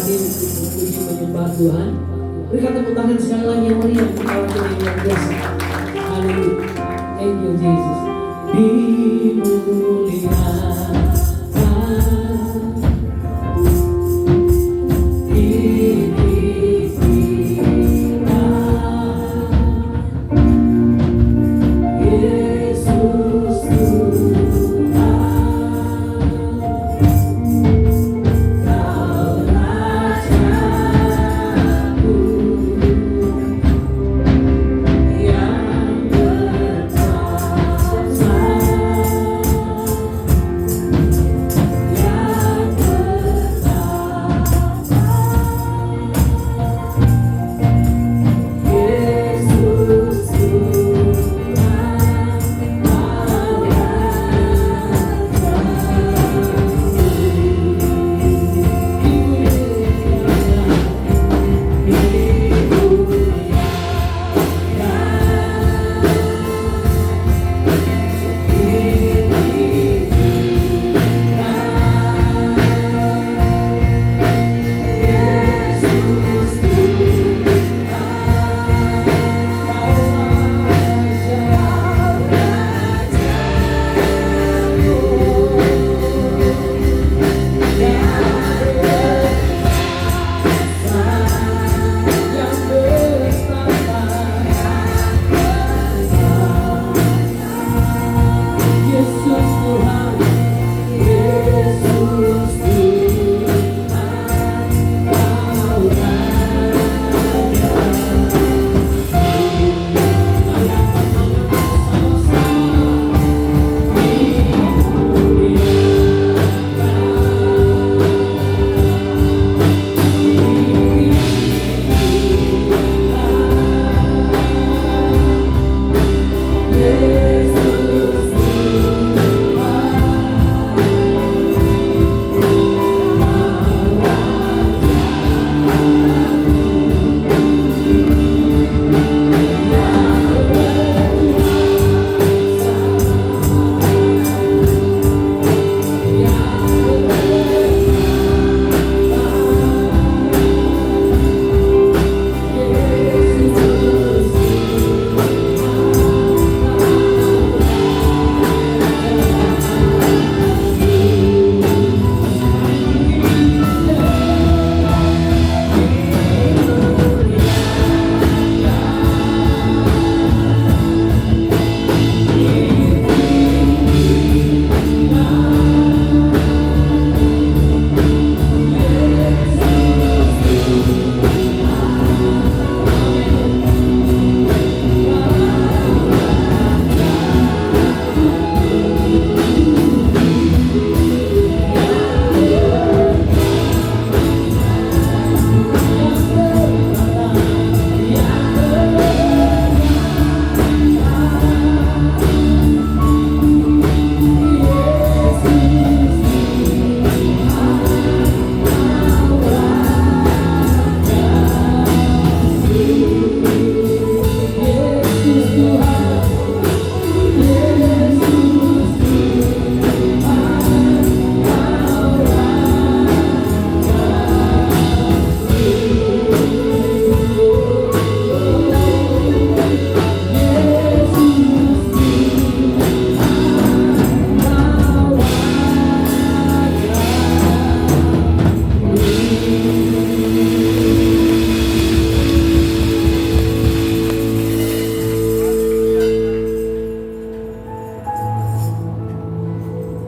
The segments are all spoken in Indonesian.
hadir untuk memuji menyembah Tuhan. Berikan tepuk tangan sekali lagi yang meriah untuk kawan Tuhan yang luar biasa. Haleluya. Thank you Jesus. Dimuliakan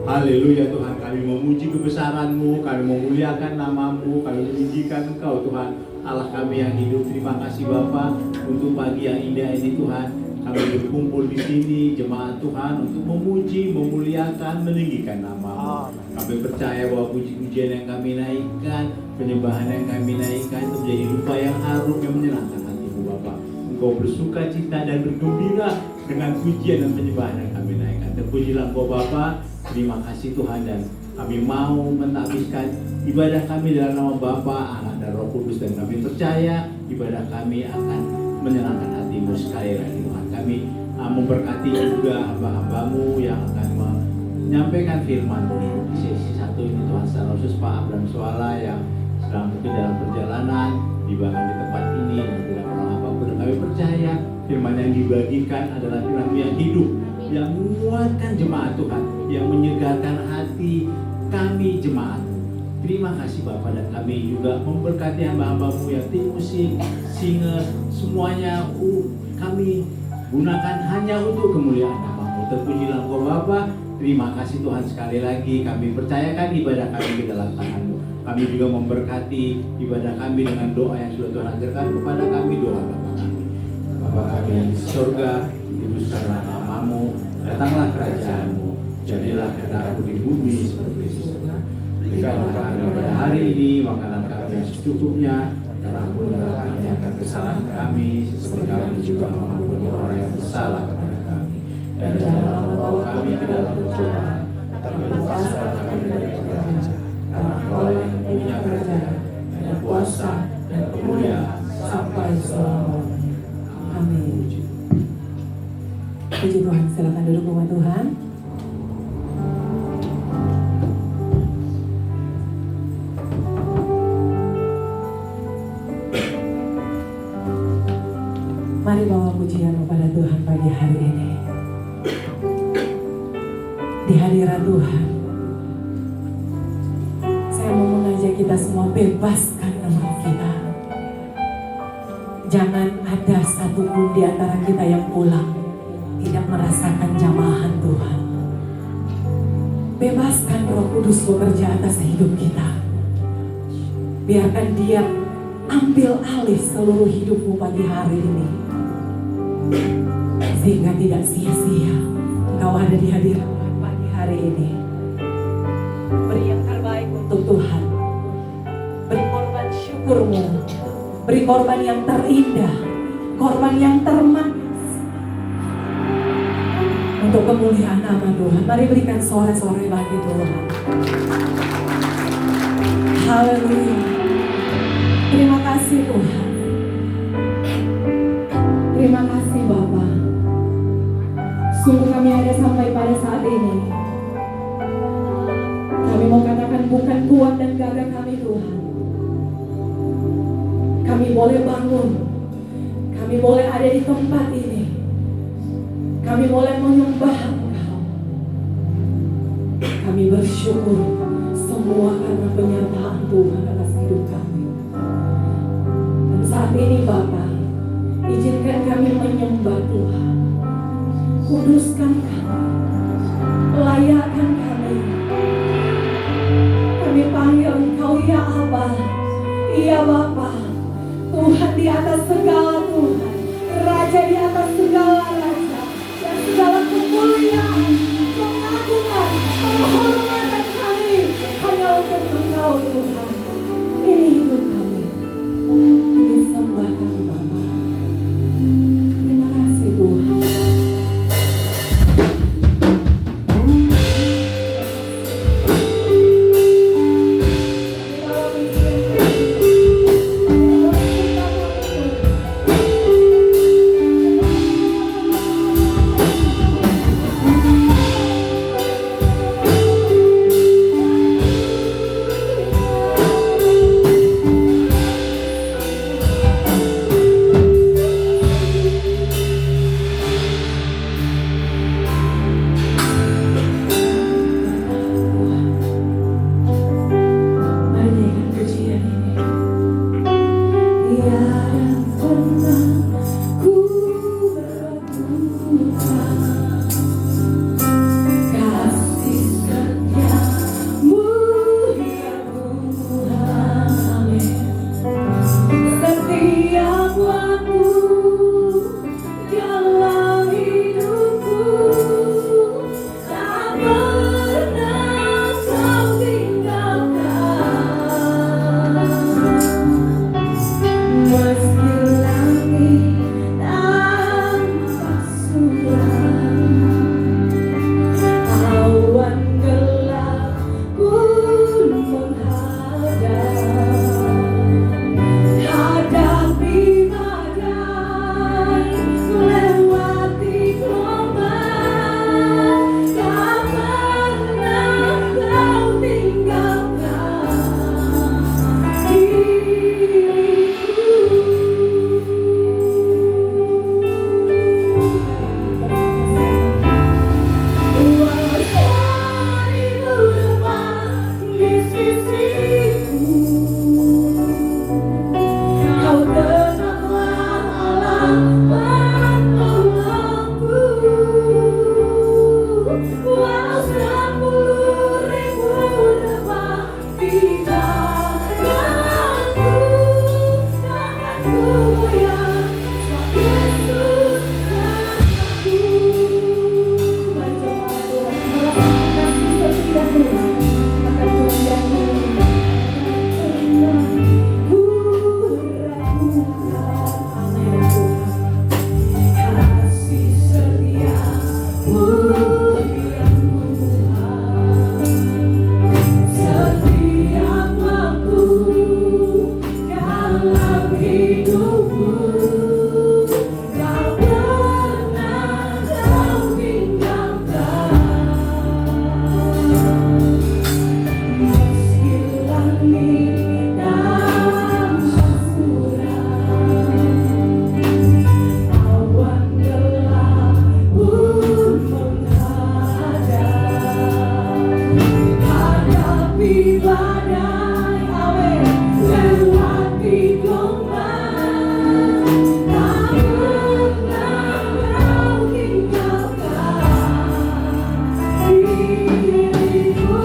Haleluya Tuhan, kami memuji kebesaran-Mu, kami memuliakan nama-Mu, kami meninggikan Engkau Tuhan, Allah kami yang hidup. Terima kasih Bapa untuk pagi yang indah ini Tuhan. Kami berkumpul di sini jemaat Tuhan untuk memuji, memuliakan, meninggikan nama-Mu. Kami percaya bahwa puji-pujian yang kami naikkan, penyembahan yang kami naikkan itu menjadi rupa yang harum yang menyenangkan hati-Mu Bapa. Engkau bersuka cita dan bergembira dengan pujian dan penyembahan yang kami naikkan. Terpujilah Engkau Bapa. Terima kasih Tuhan, dan kami mau mentabiskan ibadah kami dalam nama Bapa, Anak dan Roh Kudus, dan kami percaya ibadah kami akan menyenangkan hati-Mu sekali lagi Tuhan. Kami memberkati juga hamba-hamba-Mu yang akan menyampaikan firman-Mu di sesi satu ini Tuhan. Secara khusus Pak Abraham Suala yang kami ke dalam perjalanan, di bahkan di tempat ini, dan tidak pernah apapun. Kami percaya firman yang dibagikan adalah firman yang hidup, yang menguatkan jemaat Tuhan, yang menyegarkan hati kami jemaat. Terima kasih Bapak, dan kami juga memberkati hamba-hambamu yang tim musik, singer, semuanya kami gunakan hanya untuk kemuliaan nama-Mu. Terpujilah Engkau Bapa. Terima kasih Tuhan, sekali lagi kami percayakan ibadah kami ke dalam tangan-Mu. Kami juga memberkati ibadah kami dengan doa yang sudah Tuhan ajarkan kepada kami, doa Bapa kami. Bapa kami yang di surga, dikuduskanlah nama-Mu, datanglah kerajaan-Mu, jadilah kehendak-Mu di bumi seperti di surga. Berikanlah kami pada hari ini makanan kami yang secukupnya, dan ampunilah kami akan kesalahan kami, seperti kami juga mengampuni orang yang bersalah kepada kami. Dan janganlah membawa kami ke dalam pencobaan, tapi lepaskan kami dari yang jahat. Karena Engkau yang punya kerajaan, dan kuasa, dan kemuliaan sampai selama-lamanya. Amin. Puji Tuhan, silakan duduk umat Tuhan. Mari bawa pujian kepada Tuhan pagi hari ini. Di hadirat Tuhan, saya mau mengajak kita semua bebaskan teman kita. Jangan ada satupun di antara kita yang pulang tidak merasakan jamahan Tuhan. Bebaskan Roh Kudus bekerja atas hidup kita. Biarkan Dia ambil alih seluruh hidupmu pagi hari ini, sehingga tidak sia-sia engkau ada di hadirat pagi hari ini. Beri yang terbaik untuk Tuhan. Beri korban syukurmu, beri korban yang terindah, korban yang termanis untuk kemuliaan nama Tuhan. Mari berikan sorak-sorai bagi Tuhan. Haleluya. Terima kasih Tuhan. Terima kasih Bapa. Sungguh kami ada sampai pada saat ini. Kami mau katakan bukan kuat dan gagah kami Tuhan. Kami boleh bangun. Kami boleh ada di tempat ini. Kami boleh menyembah Engkau. Kami bersyukur semua karena penyertaan Tuhan atas hidup kami. Dan saat ini Bapa, izinkan kami menyembah Tuhan. Kuduskan kami, layakkan kami. Kami panggil Engkau ya Aba, iya Bapa. Tuhan di atas segala Tuhan, Raja di atas segala Raja, dan segala kemuliaan, pengagungan, penghormatan kami hanya untuk Engkau Tuhan. Ini hidup kami, ini sembah kami Bapa. Terima kasih Tuhan. langit dahsyat suram, awan gelap pun menghadap, hadapi badai, amin, lewati gelombang, tak pernah kau tinggalkan diriku.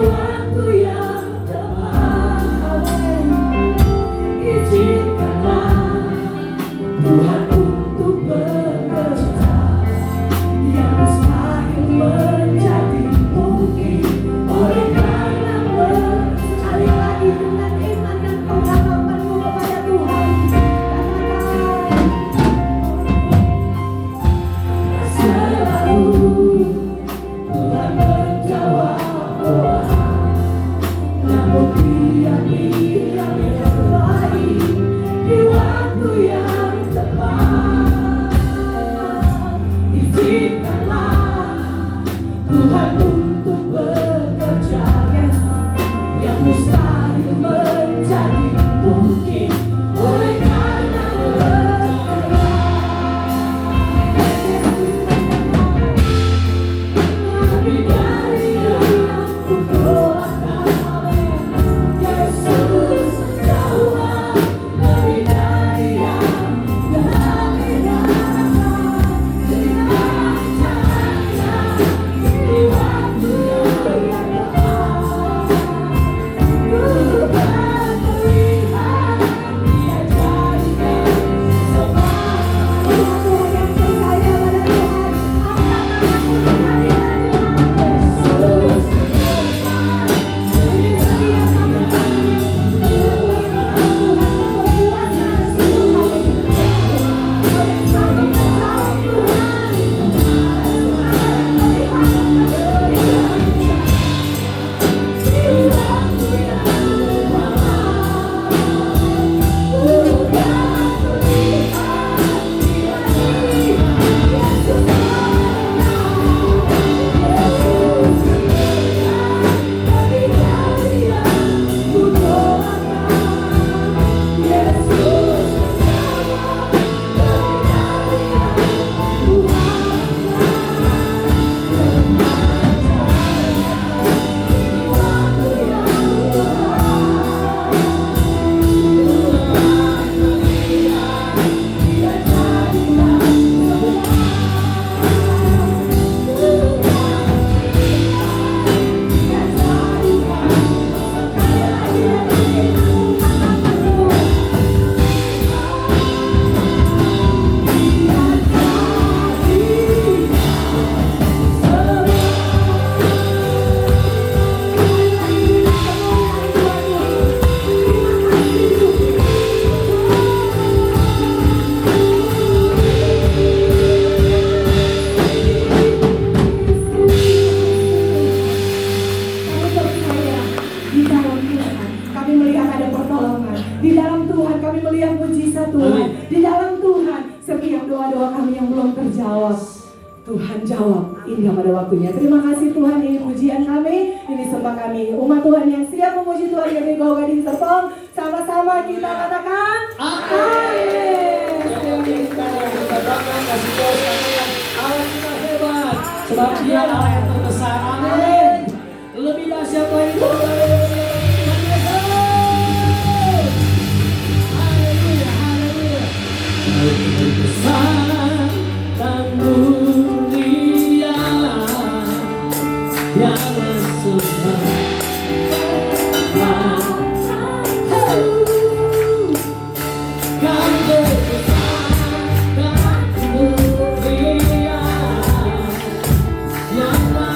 waktu yang tepat. Izinkanlah Tuhan untuk bekerja yang mustahil menjadi mungkin oleh karena sekali lagi dengan iman dan pengharapanmu kepada Tuhan. Selalu Tuhan menjawab doa, namun Dia yang terbaik di waktu yang tepat. Izinkanlah Tuhan untuk bekerja yang mustahil menjadi mungkin oleh karena lebih dari yang kudoakan. Yesus jawab lebih dari yang kami harapkan. Dengan caranya di waktu yang tepat, Tuhan terlihat, Dia jadikan semua. Tuhan yang percaya pada Tuhan, angkat tanganmu dengan di dalam Tuhan kami melihat mujizat Tuhan. Di dalam Tuhan setiap doa-doa kami yang belum terjawab, Tuhan jawab indah pada waktunya. Terima kasih Tuhan, ini pujian kami, ini sembah kami. Umat Tuhan yang siap memuji Tuhan yang go gading serpong, sama-sama kita katakan amin. Kita bangga kasih Tuhan yang Allah kita hebat, sebab Dia Allah yang terbesar. Amin. Lebih dahsyat lagi Tuhan. Besar dan mulia yang sembah. Kau besar dan mulia yang sembah.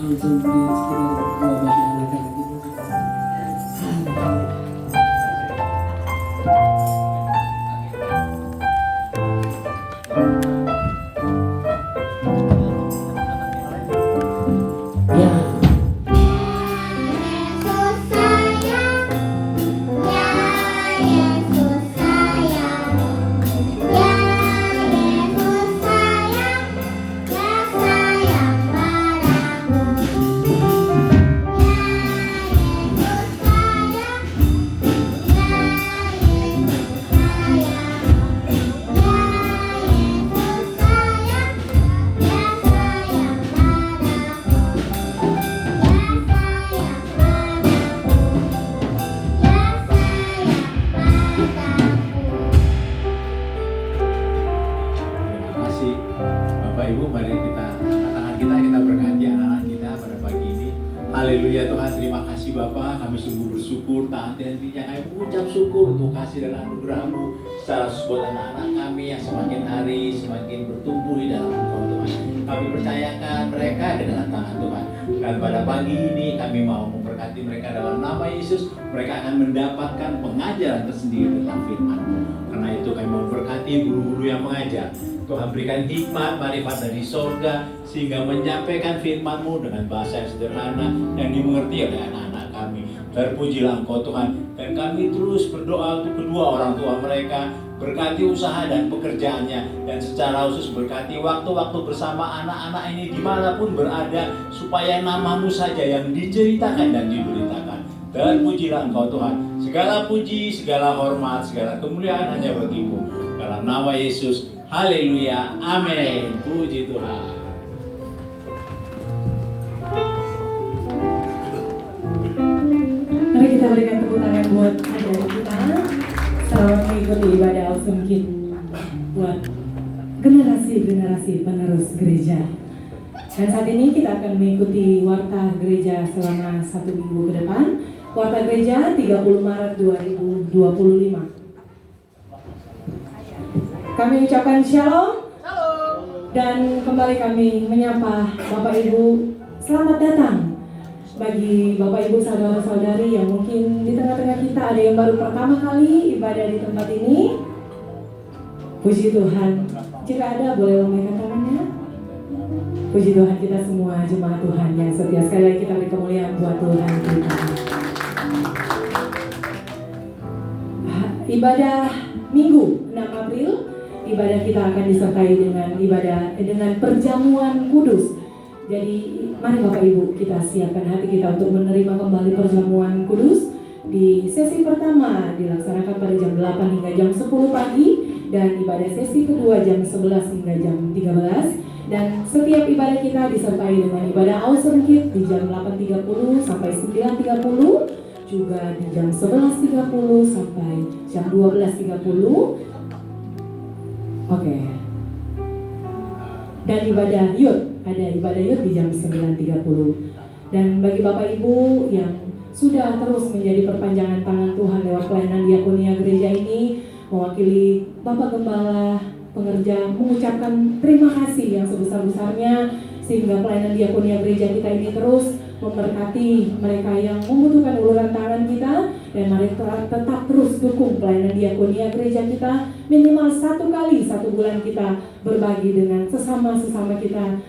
langsung di sekitar wabah anak-anak itu. Ya, Terima kasih Bapak Ibu, mari kita angkat tangan kita berkati anak-anak kita pada pagi ini. Haleluya Tuhan, terima kasih Bapak, kami sungguh bersyukur, taat dan hatinya kami mengucap syukur untuk kasih dan anugerah-Mu secara khusus buat anak-anak kami yang semakin hari semakin bertumbuh di dalam Engkau Tuhan. Kami percayakan mereka di dalam tangan Tuhan. Dan pada pagi ini kami mau memberkati mereka dalam nama Yesus. Mereka akan mendapatkan pengajaran tersendiri tentang firman-Mu. Karena itu kami mau memberkati guru-guru yang mengajar. Tuhan berikan hikmat, marifat dari sorga sehingga menyampaikan firman-Mu dengan bahasa yang sederhana yang dimengerti oleh anak-anak kami. Terpujilah Engkau Tuhan. Dan kami terus berdoa untuk kedua orang tua mereka. Berkati usaha dan pekerjaannya, dan secara khusus berkati waktu-waktu bersama anak-anak ini dimanapun berada, supaya nama-Mu saja yang diceritakan dan diberitakan. Terpujilah Engkau Tuhan. Segala puji, segala hormat, segala kemuliaan hanya bagi-Mu. Dalam nama Yesus, haleluya, amin. Puji Tuhan. Mari kita berikan tepuk tangan buat adik-adik kita. Selamat mengikuti ibadah Awesome Kid buat generasi-generasi penerus gereja. Dan saat ini kita akan mengikuti warta gereja selama 1 minggu ke depan. Warta gereja 30 Maret 2025. Kami ucapkan shalom. Dan kembali kami menyapa Bapak Ibu, selamat datang. Bagi Bapak Ibu saudara-saudari yang mungkin di tengah-tengah kita ada yang baru pertama kali ibadah di tempat ini, puji Tuhan. Jika ada boleh lambaikan tangannya. Puji Tuhan, kita semua jemaat Tuhan yang setia. Sekali lagi kita beri kemuliaan buat Tuhan kita. Ibadah Minggu 6 April, ibadah kita akan disertai dengan perjamuan kudus. Jadi mari Bapak Ibu kita siapkan hati kita untuk menerima kembali perjamuan kudus. Di sesi pertama dilaksanakan pada jam 8 hingga jam 10 pagi, dan ibadah sesi kedua jam 11 hingga jam 13. Dan setiap ibadah kita disertai dengan ibadah Awesome Kid di jam 8.30 sampai 9.30, juga di jam 11.30 sampai jam 12.30. Oke. Dan ibadah youth, ada ibadah youth di jam 9.30. Dan bagi Bapak Ibu yang sudah terus menjadi perpanjangan tangan Tuhan lewat pelayanan diakonia gereja ini, mewakili Bapak Gembala, pengerja, mengucapkan terima kasih yang sebesar-besarnya, sehingga pelayanan diakonia gereja kita ini terus memberkati mereka yang membutuhkan uluran tangan kita. Dan mari tetap terus dukung pelayanan diakonia gereja kita. Minimal 1 kali 1 bulan kita berbagi dengan sesama kita,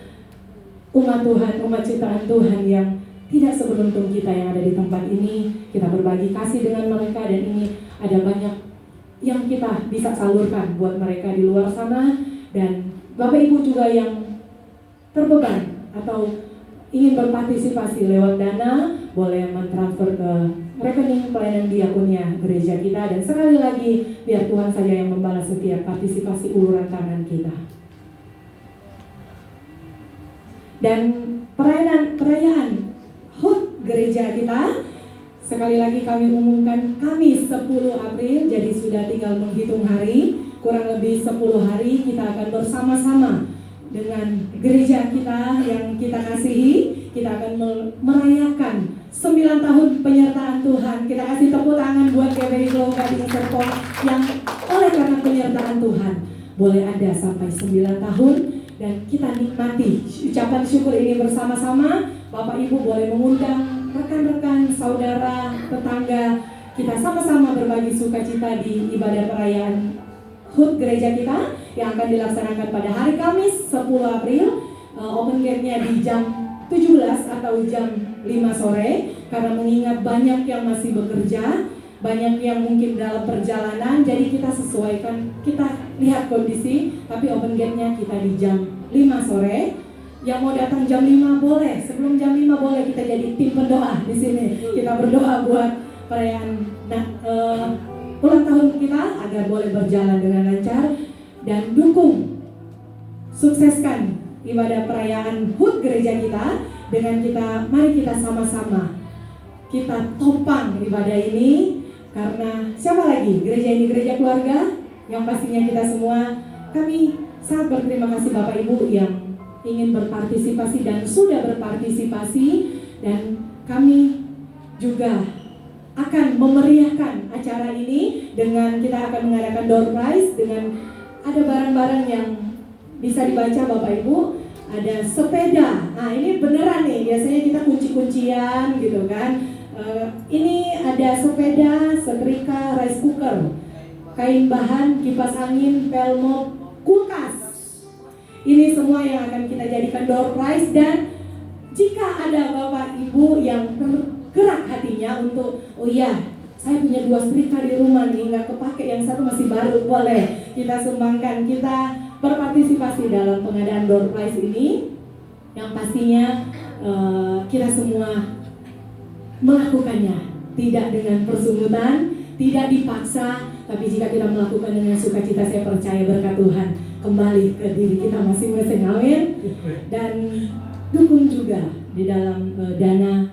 umat Tuhan, umat ciptaan Tuhan yang tidak seberuntung kita yang ada di tempat ini. Kita berbagi kasih dengan mereka, dan ini ada banyak yang kita bisa salurkan buat mereka di luar sana. Dan Bapak Ibu juga yang terbeban atau ingin berpartisipasi lewat dana, boleh mentransfer ke rekening pelayanan diakonia gereja kita. Dan sekali lagi, biar Tuhan saja yang membalas setiap partisipasi uluran tangan kita. Dan perayaan HUT gereja kita, sekali lagi kami umumkan, Kamis 10 April, jadi sudah tinggal menghitung hari, kurang lebih 10 hari kita akan bersama-sama dengan gereja kita yang kita kasihi. Kita akan merayakan 9 tahun penyertaan Tuhan. Kita kasih tepuk tangan buat GBI Glow Gading Serpong yang oleh karena penyertaan Tuhan boleh ada sampai 9 tahun. Dan kita nikmati ucapan syukur ini bersama-sama. Bapak Ibu boleh mengundang rekan-rekan, saudara, tetangga, kita sama-sama berbagi sukacita di ibadah perayaan HUT gereja kita yang akan dilaksanakan pada hari Kamis 10 April. Open gate-nya di jam 17 atau jam 5 sore, karena mengingat banyak yang masih bekerja, banyak yang mungkin dalam perjalanan, jadi kita sesuaikan, kita lihat kondisi, tapi open gate-nya kita di jam 5 sore. Yang mau datang jam 5 boleh, sebelum jam 5 boleh kita jadi tim pendoa di sini. Kita berdoa buat perayaan ulang tahun kita agar boleh berjalan dengan lancar, dan dukung, sukseskan ibadah perayaan HUT gereja kita dengan mari kita sama-sama kita topang ibadah ini, karena siapa lagi? Gereja ini gereja keluarga yang pastinya kita semua, kami sangat berterima kasih Bapak Ibu yang ingin berpartisipasi dan sudah berpartisipasi, dan kami juga akan memeriahkan acara ini dengan kita akan mengadakan door prize dengan ada barang-barang yang bisa dibaca Bapak Ibu. Ada sepeda, nah ini beneran nih, biasanya kita kunci-kuncian gitu kan. Ini ada sepeda, setrika, rice cooker, kain bahan, kipas angin, pelmop, kulkas. Ini semua yang akan kita jadikan door prize, dan jika ada Bapak Ibu yang tergerak hatinya untuk, oh iya, saya punya 2 setrika di rumah nih, nggak kepake, yang satu masih baru, boleh kita sumbangkan, kita berpartisipasi dalam pengadaan door prize ini, yang pastinya kita semua melakukannya tidak dengan persungutan, tidak dipaksa, tapi jika kita melakukan dengan sukacita, saya percaya berkat Tuhan kembali ke diri kita masing-masing, amin. Dan dukung juga di dalam dana,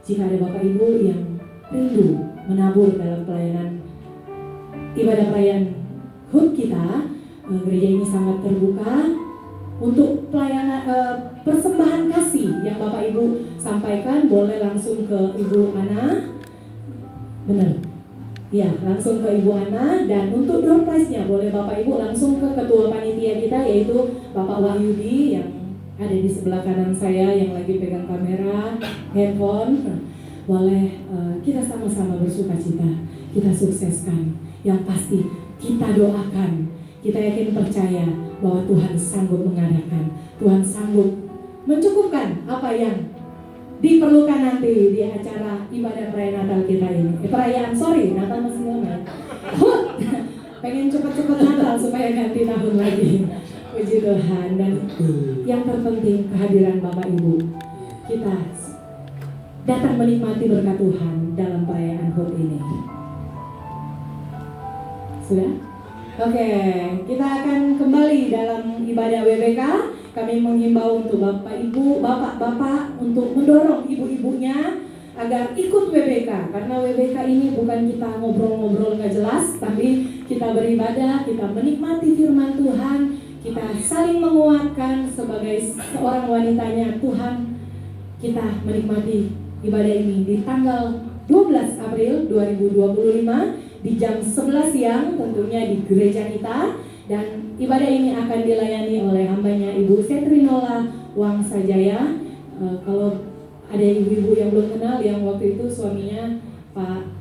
jika ada Bapak Ibu yang rindu menabur dalam pelayanan ibadah perayaan HUT kita, gereja ini sangat terbuka untuk pelayanan persembahan kasih yang Bapak Ibu sampaikan, boleh langsung ke Ibu Ana, benar? Ya, langsung ke Ibu Ana, dan untuk door prize-nya boleh Bapak Ibu langsung ke ketua panitia kita, yaitu Bapak Wahyudi yang ada di sebelah kanan saya yang lagi pegang kamera, handphone. Boleh kita sama-sama bersukacita, kita sukseskan. Yang pasti kita doakan. Kita yakin percaya bahwa Tuhan sanggup mengadakan, Tuhan sanggup mencukupkan apa yang diperlukan nanti di acara ibadah perayaan Natal kita ini. Natal masih lama. Pengen cepat-cepat Natal supaya ganti tahun lagi. Puji Tuhan. Dan yang terpenting kehadiran Bapak Ibu. Kita datang menikmati berkat Tuhan dalam perayaan HUT ini. Sudah? Oke, kita akan kembali dalam ibadah WBK. Kami menghimbau untuk Bapak Ibu, Bapak-Bapak untuk mendorong ibu-ibunya agar ikut WBK. Karena WBK ini bukan kita ngobrol-ngobrol nggak jelas, tapi kita beribadah, kita menikmati firman Tuhan, kita saling menguatkan sebagai seorang wanitanya Tuhan. Kita menikmati ibadah ini di tanggal 12 April 2025 di jam 11 siang tentunya di gereja kita, dan ibadah ini akan dilayani oleh hambanya Ibu Setrinola Wangsajaya. Kalau ada ibu-ibu yang belum kenal, yang waktu itu suaminya Pak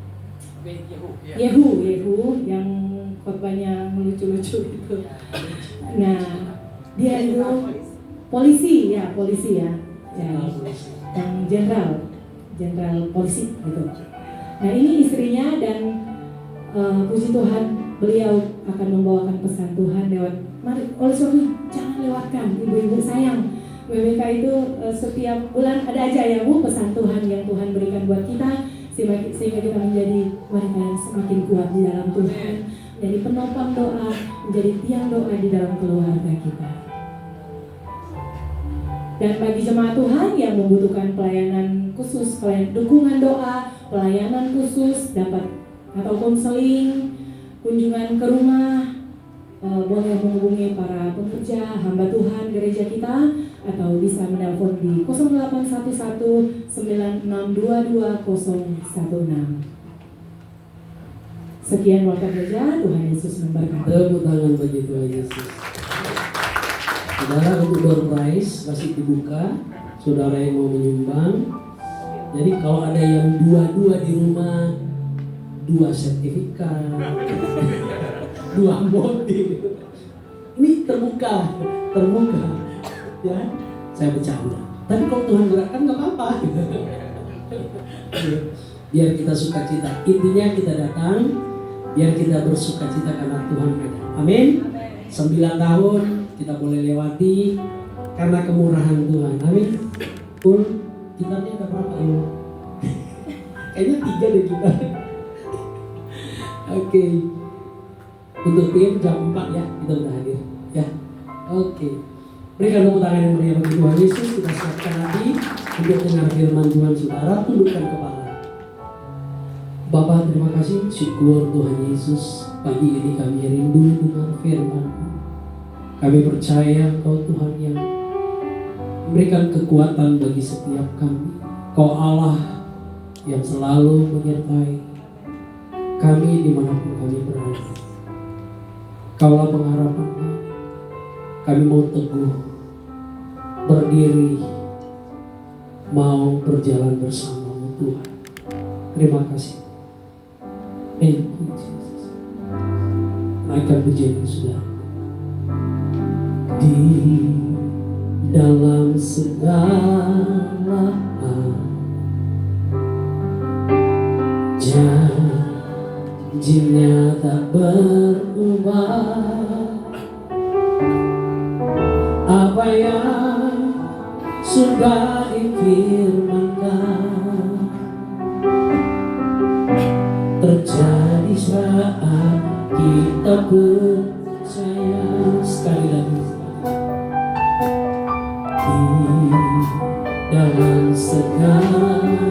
Yehu yang khotbahnya melucu-lucu itu. Nah, dia itu polisi ya, yang jenderal polisi gitu. Nah, ini istrinya, dan puji Tuhan beliau akan membawakan pesan Tuhan lewat, oleh sebab itu jangan lewatkan ibu-ibu sayang. WBK itu setiap bulan ada aja ya Bu, pesan Tuhan yang Tuhan berikan buat kita, sehingga kita menjadi wanita yang semakin kuat di dalam Tuhan, menjadi penopang doa, menjadi tiang doa di dalam keluarga kita. Dan bagi jemaat Tuhan yang membutuhkan pelayanan khusus, dukungan doa, pelayanan khusus, dapat atau konseling, kunjungan ke rumah, boleh menghubungi para pekerja, hamba Tuhan gereja kita, atau bisa menelpon di 0811 9622 016. Sekian waktu gereja, Tuhan Yesus memberkati. Tepuk tangan bagi Tuhan Yesus. Saudara, untuk door prize masih dibuka. saudara yang mau menyumbang. Jadi kalau ada yang dua-dua di rumah, 2 sertifikat, 2 mobil, ini terbuka, ya. Saya bercanda. Tapi kalau Tuhan gerakkan nggak apa-apa. Biar kita sukacita. Intinya kita datang, biar kita bersukacita karena Tuhan ada. Amin. 9 tahun kita boleh lewati karena kemurahan Tuhan. Amin. Pun gitarnya ada berapa ya? Kayaknya 3 deh kita. Oke. Untuk tim jam 4 ya kita udah hadir. Ya. Oke. Berikan tepuk tangan yang meriah bagi Tuhan Yesus. Kita siapkan hati untuk dengar firman Tuhan. Saudara, tundukkan kepala. Bapak, terima kasih, syukur Tuhan Yesus. Pagi ini kami rindu dengan firman. Kami percaya Engkau Tuhan yang memberikan kekuatan bagi setiap kami. Kau Allah yang selalu menyertai kami dimanapun kami berada. Kaulah pengharapan kami. Kami mau teguh, berdiri, mau berjalan bersama-Mu Tuhan. Terima kasih. Thank you Jesus. Naikkan pujian sudah. Di dalam segala hal, janjinya tak berubah. Apa yang sudah difirmankan terjadi saat kita percaya. Sekali lagi. Di dalam segala hal,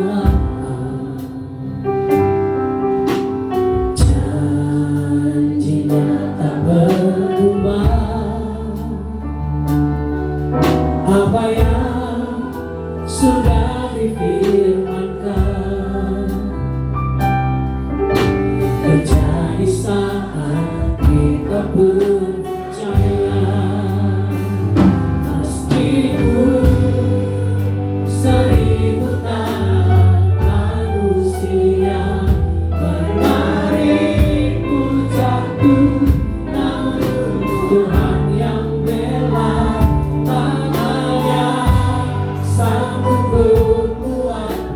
janjinya tak berubah. Apa yang sudah difirmankan terjadi saat kita percaya. Meskipun 1000 tahun manusia menariku jatuh, namun Tuhan yang bela. Sanggup berbuat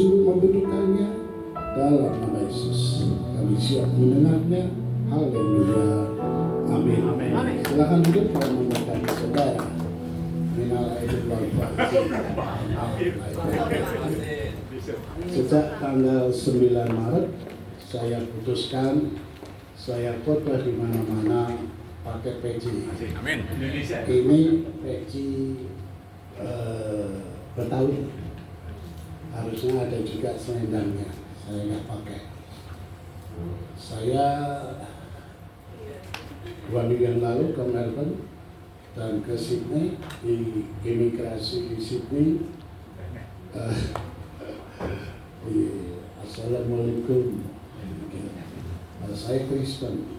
sungguh membutuhkannya. Dalam nama Yesus kami siap mendengarnya. Haleluya. Amin. Amin. Silakan duduk dan memberkati saudara. Minal aidin wal faizin. Sejak tanggal 9 Maret saya putuskan saya khotbah di mana-mana pakai peci. Amin. Indonesia. Ini peci Betawi. Harusnya ada juga selendangnya. Saya nggak pakai. Saya 2 minggu yang lalu ke Melbourne dan ke Sydney, di imigrasi di Sydney. Assalamualaikum. Saya Kristen.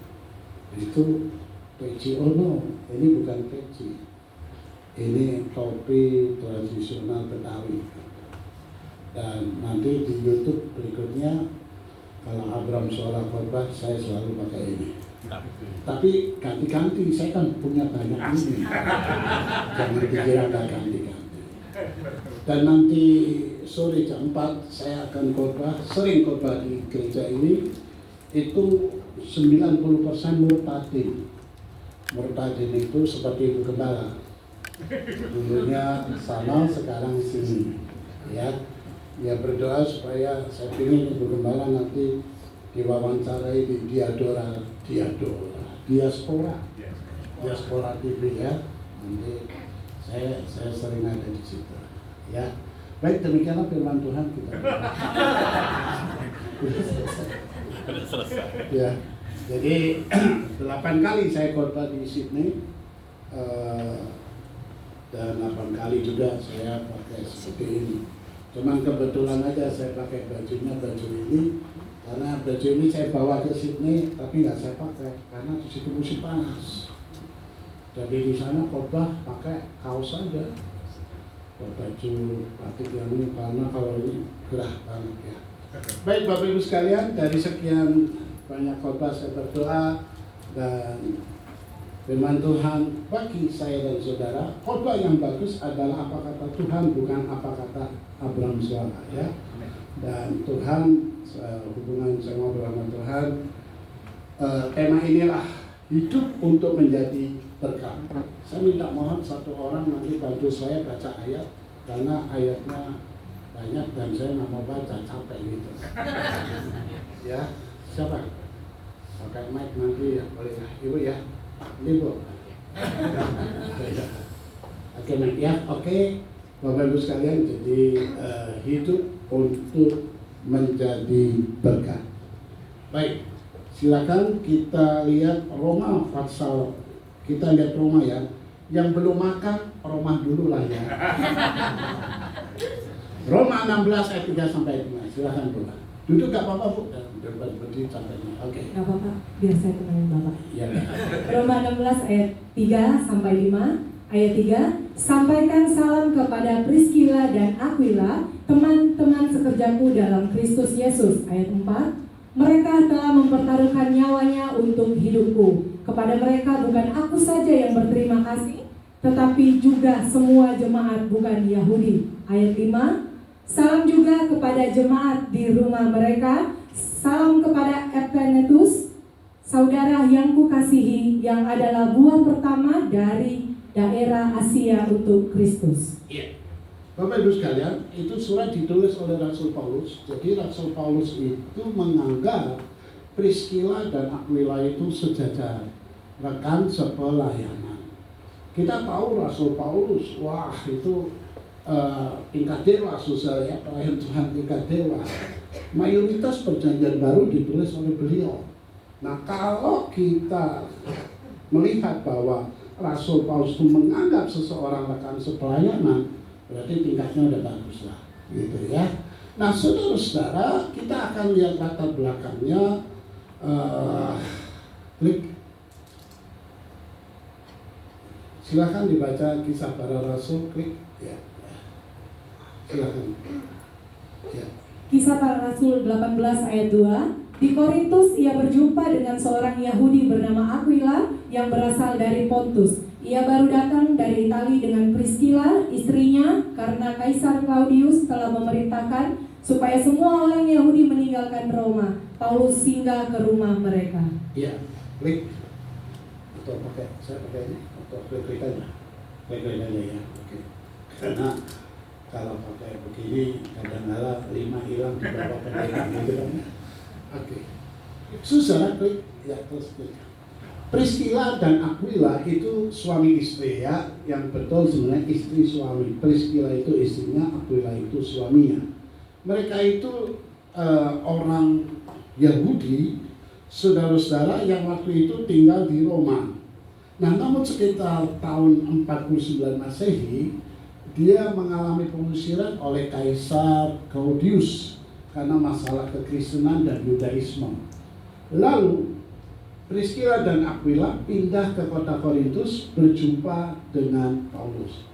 Itu peci, oh no, ini bukan peci. Ini topi tradisional Betawi. Dan nanti di YouTube berikutnya kalau Abram suara khotbah saya selalu pakai ini. Tapi ganti-ganti, saya kan punya banyak ini. Jangan dikira nggak ganti-ganti. Dan nanti sore jam 4 saya akan khotbah, sering khotbah di gereja ini. Itu 90% murtadin. Murtadin itu seperti ibu gembala. Dulunya sana, sekarang sini. Ya berdoa supaya saya ingin ibu gembala nanti diwawancarai di Diaspora TV ya. Nanti saya sering ada di situ. Ya, baik, demikianlah firman Tuhan kita. Ya, jadi 8 kali saya khotbah di Sydney dan 8 kali juga saya pakai seperti ini. Cuman kebetulan aja saya pakai bajunya baju ini karena baju ini saya bawa ke Sydney tapi nggak saya pakai karena di situ musim panas. Jadi di sana khotbah pakai kaos saja, baju batik yang ini karena kalau ini gerah banget ya. Baik Bapak Ibu sekalian, dari sekian banyak khotbah saya berdoa dan firman Tuhan bagi saya dan saudara. Khotbah yang bagus adalah apa kata Tuhan, bukan apa kata Abram suara ya. Dan Tuhan, hubungan saya ngobrol sama Tuhan, tema inilah hidup untuk menjadi berkat. Saya minta mohon satu orang nanti bantu saya baca ayat karena ayatnya banyak dan saya nggak mau baca, capek gitu. Ya, siapa? Pakai mic nanti ya, boleh ya, Ibu ya. Ini Bu. Oke, mic ya, oke. Bapak Ibu sekalian, jadi hidup untuk menjadi berkat. Baik, silakan kita lihat Roma pasal, kita lihat Roma ya. Yang belum makan, Roma dulu lah ya. Roma 16 ayat 3 sampai 5. Silakan Bu. Duduk gak apa-apa Bu? Berdiri sampai 5. Oke. Gak apa-apa, biar saya temenin Bapak. Ya. Roma 16 ayat 3 sampai 5. Ayat 3, sampaikan salam kepada Priscilla dan Aquila, teman-teman sekerjaku dalam Kristus Yesus. Ayat 4, mereka telah mempertaruhkan nyawanya untuk hidupku. Kepada mereka bukan aku saja yang berterima kasih, tetapi juga semua jemaat bukan Yahudi. Ayat 5, salam juga kepada jemaat di rumah mereka. Salam kepada Epenetus, saudara yang kukasihi, yang adalah buah pertama dari daerah Asia untuk Kristus. Iya. Bapak Ibu sekalian, itu surat ditulis oleh Rasul Paulus. Jadi Rasul Paulus itu menganggap Priscilla dan Aquila itu sejajar, rekan sepelayanan. Kita tahu Rasul Paulus, wah itu tingkat dewa, susah ya, pelayan Tuhan tingkat dewa. Mayoritas perjanjian baru ditulis oleh beliau. Nah kalau kita melihat bahwa Rasul Paulus itu menganggap seseorang rekan sepelayanan, berarti tingkatnya udah bagus lah, gitu ya. Nah, saudara-saudara, kita akan lihat latar belakangnya. Klik. Silakan dibaca Kisah Para Rasul, klik. Ya. Silakan. Ya. Kisah Para Rasul 18 ayat 2. Di Korintus ia berjumpa dengan seorang Yahudi bernama Aquila yang berasal dari Pontus. Ia baru datang dari Italia dengan Priscilla, istrinya, karena Kaisar Claudius telah memerintahkan supaya semua orang Yahudi meninggalkan Roma. Paulus singgah ke rumah mereka. Iya, klik. Atau pakai, saya pakai ini, atau klik aja. Klik aja ya, oke. Karena kalau pakai begini, kadang-kadang 5 hilang di bawah pegang gitu kan. Oke. Susah klik, ya terus klik. Priscilla dan Aquila itu suami istri ya, yang betul sebenarnya istri suami. Priscilla itu istrinya, Aquila itu suaminya. Mereka itu orang Yahudi, saudara-saudara yang waktu itu tinggal di Roma. Nah, namun sekitar tahun 49 Masehi, dia mengalami pengusiran oleh Kaisar Claudius karena masalah kekristenan dan Yudaisme. Lalu Priscilla dan Aquila pindah ke kota Korintus berjumpa dengan Paulus.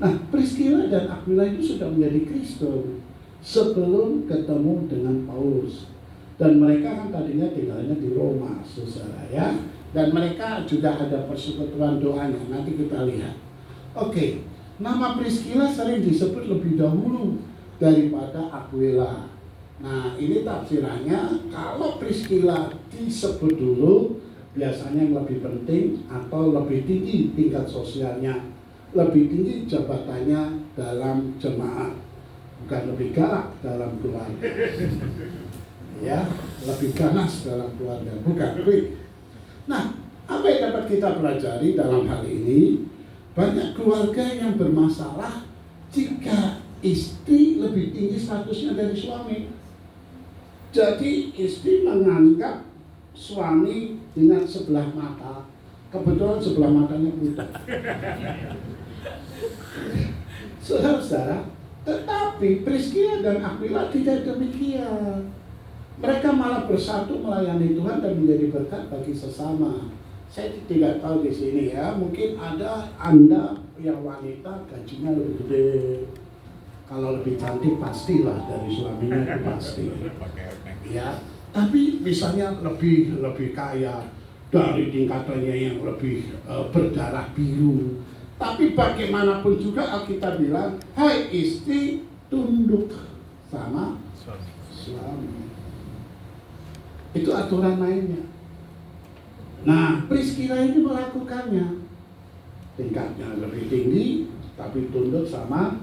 Nah, Priscilla dan Aquila itu sudah menjadi Kristen sebelum ketemu dengan Paulus. Dan mereka kan tadinya tinggalnya di Roma, saudara ya. Dan mereka juga ada persekutuan doanya, nanti kita lihat. Oke, nama Priscilla sering disebut lebih dahulu daripada Aquila. Nah, ini tafsirannya, kalau Priscilla disebut dulu, biasanya yang lebih penting atau lebih tinggi tingkat sosialnya, lebih tinggi jabatannya dalam jemaat, bukan lebih galak dalam keluarga. Ya, lebih ganas dalam keluarga, bukan. Nah, apa yang dapat kita pelajari dalam hal ini? Banyak keluarga yang bermasalah jika istri lebih tinggi statusnya dari suami. Jadi istri menganggap suami dengan sebelah mata, kebetulan sebelah matanya buta. Saudara-saudara, tetapi Priscilla dan Aquila tidak demikian. Mereka malah bersatu melayani Tuhan dan menjadi berkat bagi sesama. Saya tidak tahu di sini ya, mungkin ada Anda yang wanita gajinya lebih gede. Kalau lebih cantik pastilah dari suaminya, itu pasti. Ya, tapi misalnya lebih kaya dari tingkatannya yang lebih berdarah biru. Tapi bagaimanapun juga Alkitab bilang, hai istri tunduk sama suami. Itu aturan mainnya. Nah, Priscilla ini melakukannya. Tingkatnya lebih tinggi, tapi tunduk sama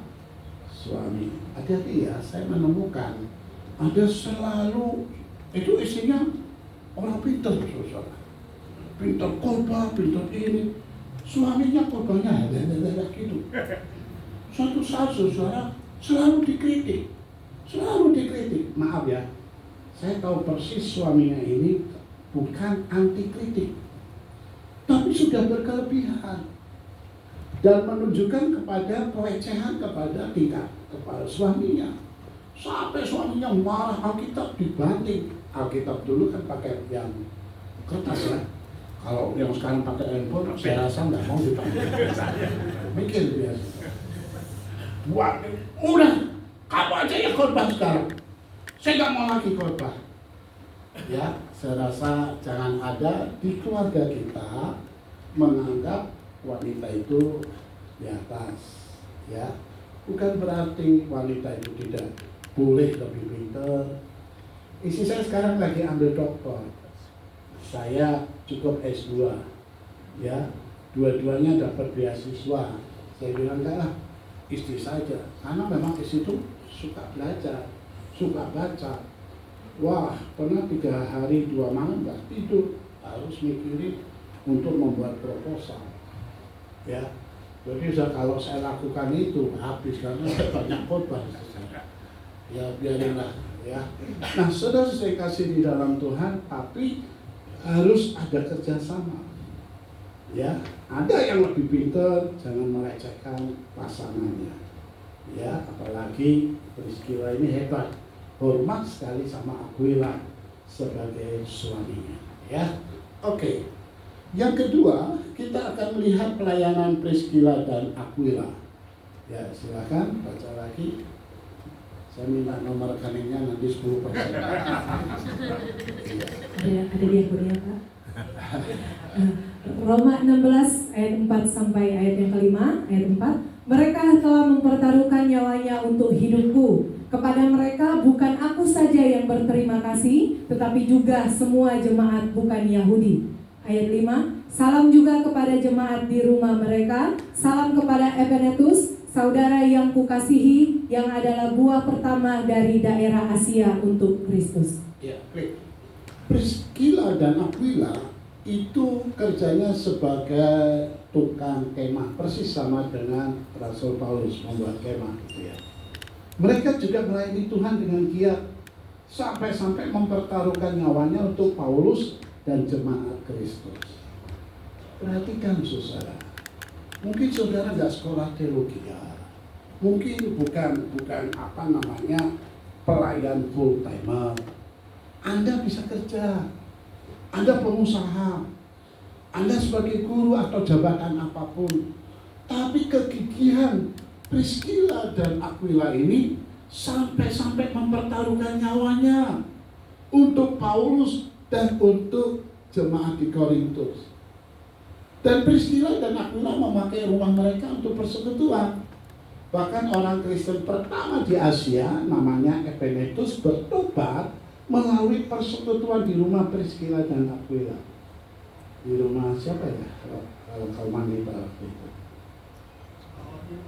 suami. Hati-hati ya, saya menemukan ada selalu itu isinya orang pintar, saudara. Pintar khotbah, pintar ini. Suaminya khotbahnya ada gitu. Suatu saat saudara selalu dikritik. Maaf ya, saya tahu persis suaminya ini bukan anti kritik, tapi sudah berkelebihan dan menunjukkan kepada pelecehan kepada tingkat kepada suaminya. Sampai suaminya marah, Alkitab dibanting. Alkitab dulu kan pakai yang kertas ya. Kalau yang sekarang pakai handphone, saya rasa nggak mau dibanting. Mikir biasa. Buat, udah, kamu aja yang khotbah sekarang. Saya nggak mau lagi khotbah. Ya, saya rasa jangan ada di keluarga kita menganggap wanita itu di atas. Ya, bukan berarti wanita itu tidak boleh lebih pintar. Istri saya sekarang lagi ambil doktor. Saya cukup S2. Ya, dua-duanya dapat beasiswa. Saya bilang enggak lah, istri saja. Karena memang istri itu suka belajar, suka baca. Wah, pernah 3 hari 2 malam nggak tidur, harus mikirin untuk membuat proposal. Ya, jadi kalau saya lakukan itu habis karena saya banyak khotbah. Ya biarinlah ya. Nah, saudara saya kasih di dalam Tuhan, tapi harus ada kerjasama. Ya, ada yang lebih pintar, jangan melecehkan pasangannya. Ya, apalagi Priscilla ini hebat, hormat sekali sama Aquila sebagai suaminya. Ya, oke. Yang kedua, kita akan melihat pelayanan Priscilla dan Aquila. Ya, silakan baca lagi. Saya minta nomor rekeningnya nanti 10%. Ada di aku ya, Pak. Roma 16 ayat 4 sampai ayat yang kelima, ayat 4. Mereka telah mempertaruhkan nyawanya untuk hidupku. Kepada mereka bukan aku saja yang berterima kasih, tetapi juga semua jemaat bukan Yahudi. Ayat 5, salam juga kepada jemaat di rumah mereka, salam kepada Epenetus, saudara yang kukasihi, yang adalah buah pertama dari daerah Asia untuk Kristus. Ya, baik. Priscilla dan Aquila itu kerjanya sebagai tukang kemah, persis sama dengan Rasul Paulus membuat kemah gitu ya. Mereka juga melayani Tuhan dengan giat sampai-sampai mempertaruhkan nyawanya untuk Paulus dan jemaat Kristus. Perhatikan saudara, mungkin saudara nggak sekolah teologi ya, mungkin bukan apa namanya pelayan full timer. Anda bisa kerja, Anda pengusaha, Anda sebagai guru atau jabatan apapun, tapi kegigihan Priscilla dan Aquila ini sampai-sampai mempertaruhkan nyawanya untuk Paulus dan untuk jemaat di Korintus. Dan Priscilla dan Aquila memakai rumah mereka untuk persekutuan. Bahkan orang Kristen pertama di Asia, namanya Epenetus, bertobat melalui persekutuan di rumah Priscilla dan Aquila. Di rumah siapa ya? Kalau kau mandi pada waktu itu.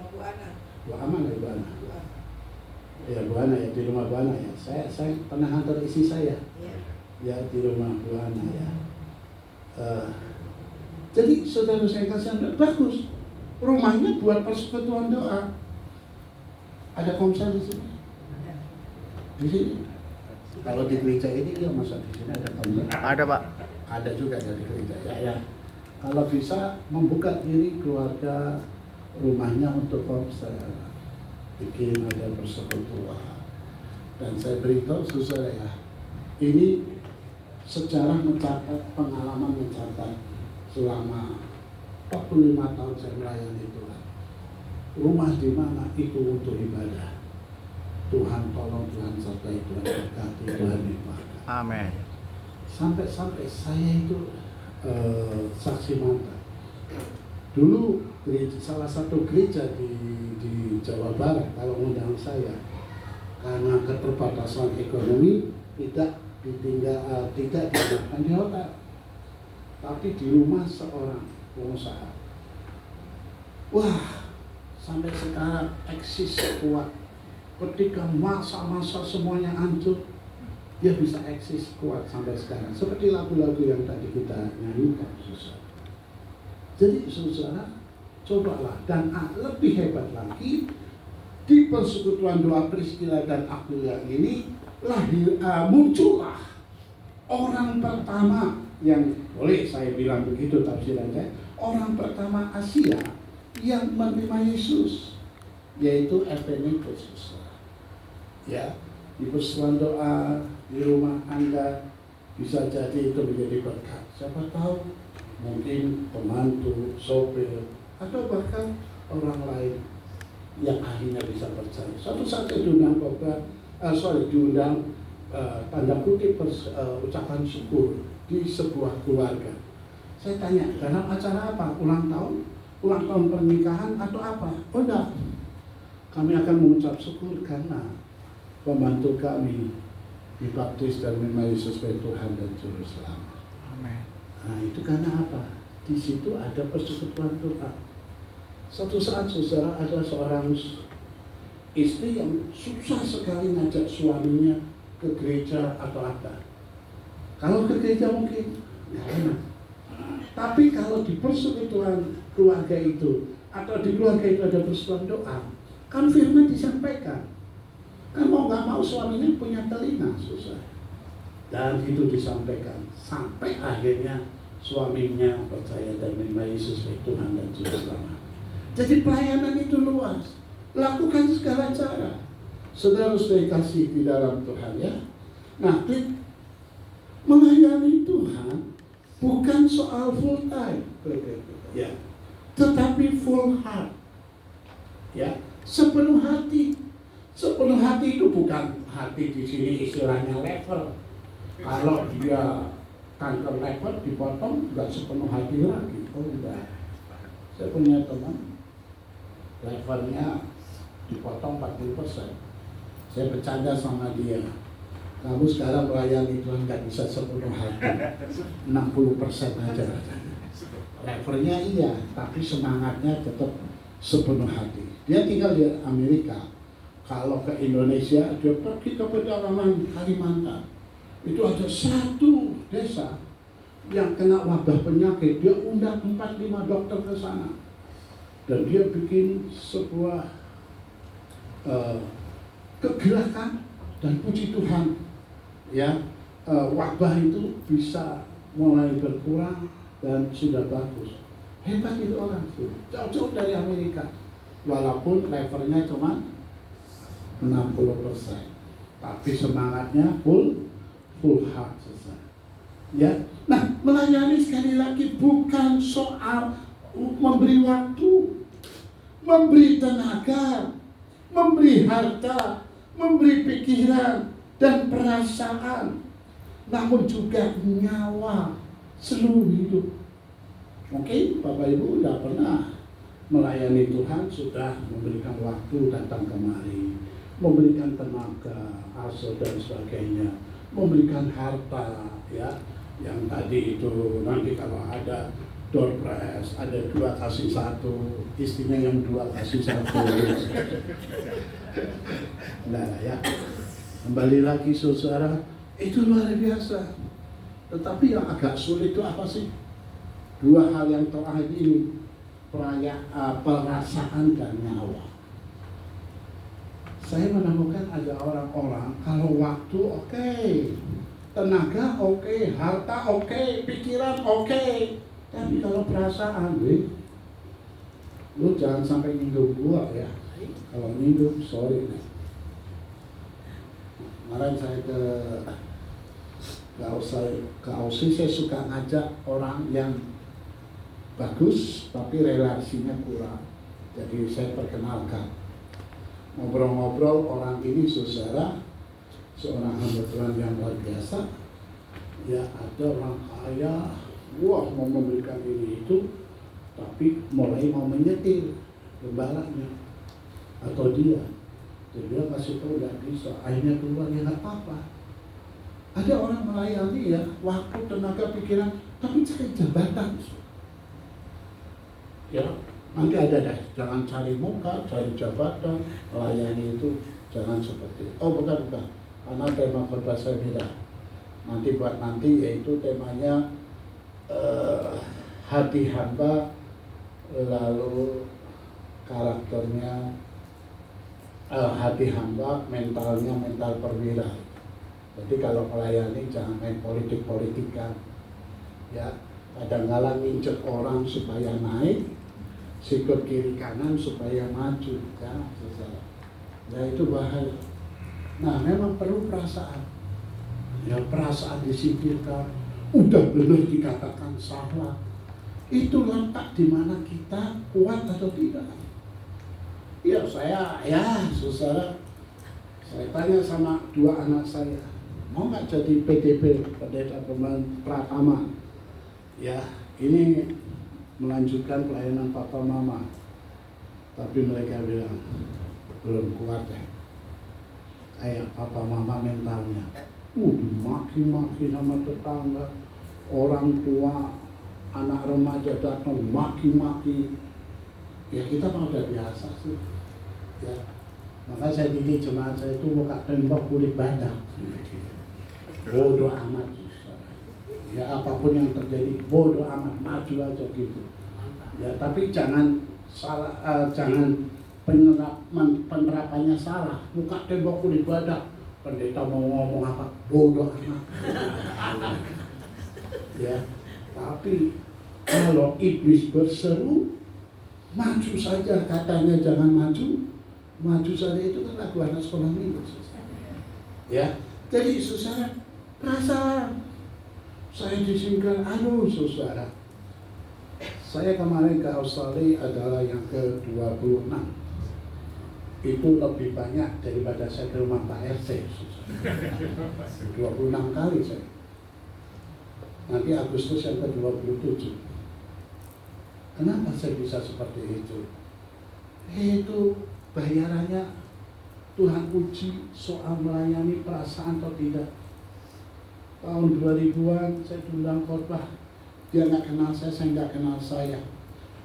Bu Ana ya, Bu Ana. Ya, Bu Ana ya, di rumah Bu Ana ya. Saya pernah hantar isi saya. Ya, di rumah Bu Ana ya. Jadi saudara saya kasih bagus. Rumahnya buat persekutuan doa. Ada komsel di sini. Di sini. Kalau di gereja ini ya masa di sini ada komsel. Ada, Pak. Ada juga ya di gereja ya. Kalau bisa membuka diri keluarga rumahnya untuk komsel, bikin ada persekutuan. Dan saya beritahu saudara ya, ini sejarah mencatat, pengalaman mencatat selama 45 tahun saya melayani Tuhan. Rumah di mana itu untuk ibadah. Tuhan tolong, Tuhan sertai, Tuhan berkati, Tuhan limpahkan. Amin. Sampai-sampai saya itu saksi mata. Dulu salah satu gereja di Jawa Barat kalau undang saya, karena keterbatasan ekonomi tidak diadakan di hotel, tapi di rumah seorang pengusaha. Wah, sampai sekarang eksis kuat. Ketika masa-masa semuanya hancur, dia bisa eksis kuat sampai sekarang. Seperti lagu-lagu yang tadi kita nyanyikan, saudara. Jadi saudara, cobalah, dan lebih hebat lagi, di persekutuan doa Priscilla dan Aquila ini muncullah orang pertama yang, boleh saya bilang begitu tafsiran saya, orang pertama Asia yang menerima Yesus, yaitu Epenetus. Ya, di persekutuan doa di rumah Anda bisa jadi itu menjadi berkat. Siapa tahu mungkin pembantu, sopir, atau bahkan orang lain yang akhirnya bisa percaya. Suatu saat saya diundang diundang tanda kutip ucapan syukur di sebuah keluarga. Saya tanya, dalam acara apa? Ulang tahun pernikahan atau apa? Oh enggak, kami akan mengucap syukur karena pembantu kami dibaptis dan menerima Yesus sebagai Tuhan dan Juru Selamat. Amin. Nah, itu karena apa? Di situ ada persekutuan doa. Suatu saat saudara, ada seorang istri yang susah sekali ngajak suaminya ke gereja atau apa. Kalau ke gereja mungkin nggak enak. Tapi kalau di persekutuan keluarga itu atau di keluarga itu ada persekutuan doa, kan firman disampaikan. Kan mau nggak mau suaminya punya telinga, susah. Dan itu disampaikan sampai akhirnya suaminya percaya dan menerima Yesus sebagai Tuhan dan Juru Selamat. Jadi pelayanan itu luas. Lakukan segala cara. Saudara sudah kasih di dalam Tuhan ya. Nah, melayani Tuhan bukan soal full time, ya, tetapi full heart. Ya, sepenuh hati. Sepenuh hati itu bukan hati di sini istilahnya level. Kalau dia kanker level dipotong nggak sepenuh hati lagi. Oh enggak. Saya punya teman levelnya dipotong 40%. Saya bercanda sama dia, kamu sekarang melayani Tuhan nggak bisa sepenuh hati, 60% aja. Levelnya iya, tapi semangatnya tetap sepenuh hati. Dia tinggal di Amerika. Kalau ke Indonesia, dia pergi ke pedalaman Kalimantan. Itu ada satu desa yang kena wabah penyakit. Dia undang 4-5 dokter ke sana. Dan dia bikin sebuah kegerakan, dan puji Tuhan, ya, wabah itu bisa mulai berkurang dan sudah bagus. Hebat itu orang, jauh-jauh dari Amerika, walaupun levelnya cuma 60%, tapi semangatnya full heart selesai. Ya, nah melayani sekali lagi bukan soal memberi waktu, memberi tenaga, memberi harta, memberi pikiran dan perasaan, namun juga nyawa, seluruh hidup. Mungkin Bapak Ibu sudah pernah melayani Tuhan, sudah memberikan waktu datang kemari, memberikan tenaga, asuh dan sebagainya, memberikan harta, ya, yang tadi itu nanti kalau ada door prize, ada 2 kasih 1, istrinya yang 2 kasih 1. Nah ya, kembali lagi saudara, itu luar biasa. Tetapi yang agak sulit itu apa sih? 2 hal yang terakhir ini, perasaan dan nyawa. Saya menemukan ada orang-orang kalau waktu oke, tenaga oke, harta oke, pikiran oke, tapi kalau perasaan, lu jangan sampai nyinggung gua ya. Kalau nyinggung, sorry. Kemarin saya ke Aussie, saya suka ngajak orang yang bagus, tapi relasinya kurang. Jadi saya perkenalkan. Ngobrol-ngobrol, orang ini saudara, seorang hamba Tuhan yang luar biasa. Ya, ada orang kaya, wah mau memberikan ini itu, tapi mulai mau menyetir gembalanya atau dia. Jadi dia kasih tahu nggak bisa, akhirnya keluar, ya nggak apa-apa. Ada orang melayani ya, waktu, tenaga, pikiran, tapi cari jabatan. Ya, nanti ada deh, jangan cari muka, cari jabatan, melayani itu jangan seperti itu. Oh bukan, karena tema khotbah saya beda. Nanti buat nanti, yaitu temanya hati hamba, lalu karakternya, hati hamba, mentalnya mental perwira. Jadi kalau melayani jangan main politik-politikan, ya, kadang-kadang nginjek orang supaya naik, sikut kiri kanan supaya maju, ya, ya itu bahaya. Nah memang perlu perasaan, ya, perasaan disingkirkan. Udah benar dikatakan salah, itu letak di mana kita kuat atau tidak. Ya saya, ya saudara, saya tanya sama 2 anak saya, mau nggak jadi PDP, Pendeta Pratama? Ya, ini melanjutkan pelayanan Papa Mama. Tapi mereka bilang belum kuat ya. Kayak Papa Mama mentalnya. Maki-maki sama tetangga, orang tua, anak remaja datang maki-maki. Ya kita mah udah biasa sih. Ya, maka saya didik jemaat saya itu muka tembok kulit badak. Bodoh amat. Ya apapun yang terjadi bodoh amat, maju aja gitu. Ya tapi jangan salah, jangan penerapannya salah. Muka tembok kulit badak. Pendeta mau ngomong apa? Bodoh amat. Ya, tapi kalau iblis berseru, maju saja, katanya jangan maju saja, itu kan lagu anak sekolah minggu. Ya, jadi saudara, perasaan saya disingkir, aduh saudara, saya kemarin ke Australia adalah yang ke-26. Itu lebih banyak daripada saya ke rumah Pak RT. 26 kali saya. Nanti Agustus yang ke-27. Kenapa saya bisa seperti itu? Itu bayarannya Tuhan uji soal melayani perasaan atau tidak. Tahun 2000-an saya diundang khotbah. Dia nggak kenal saya nggak kenal saya.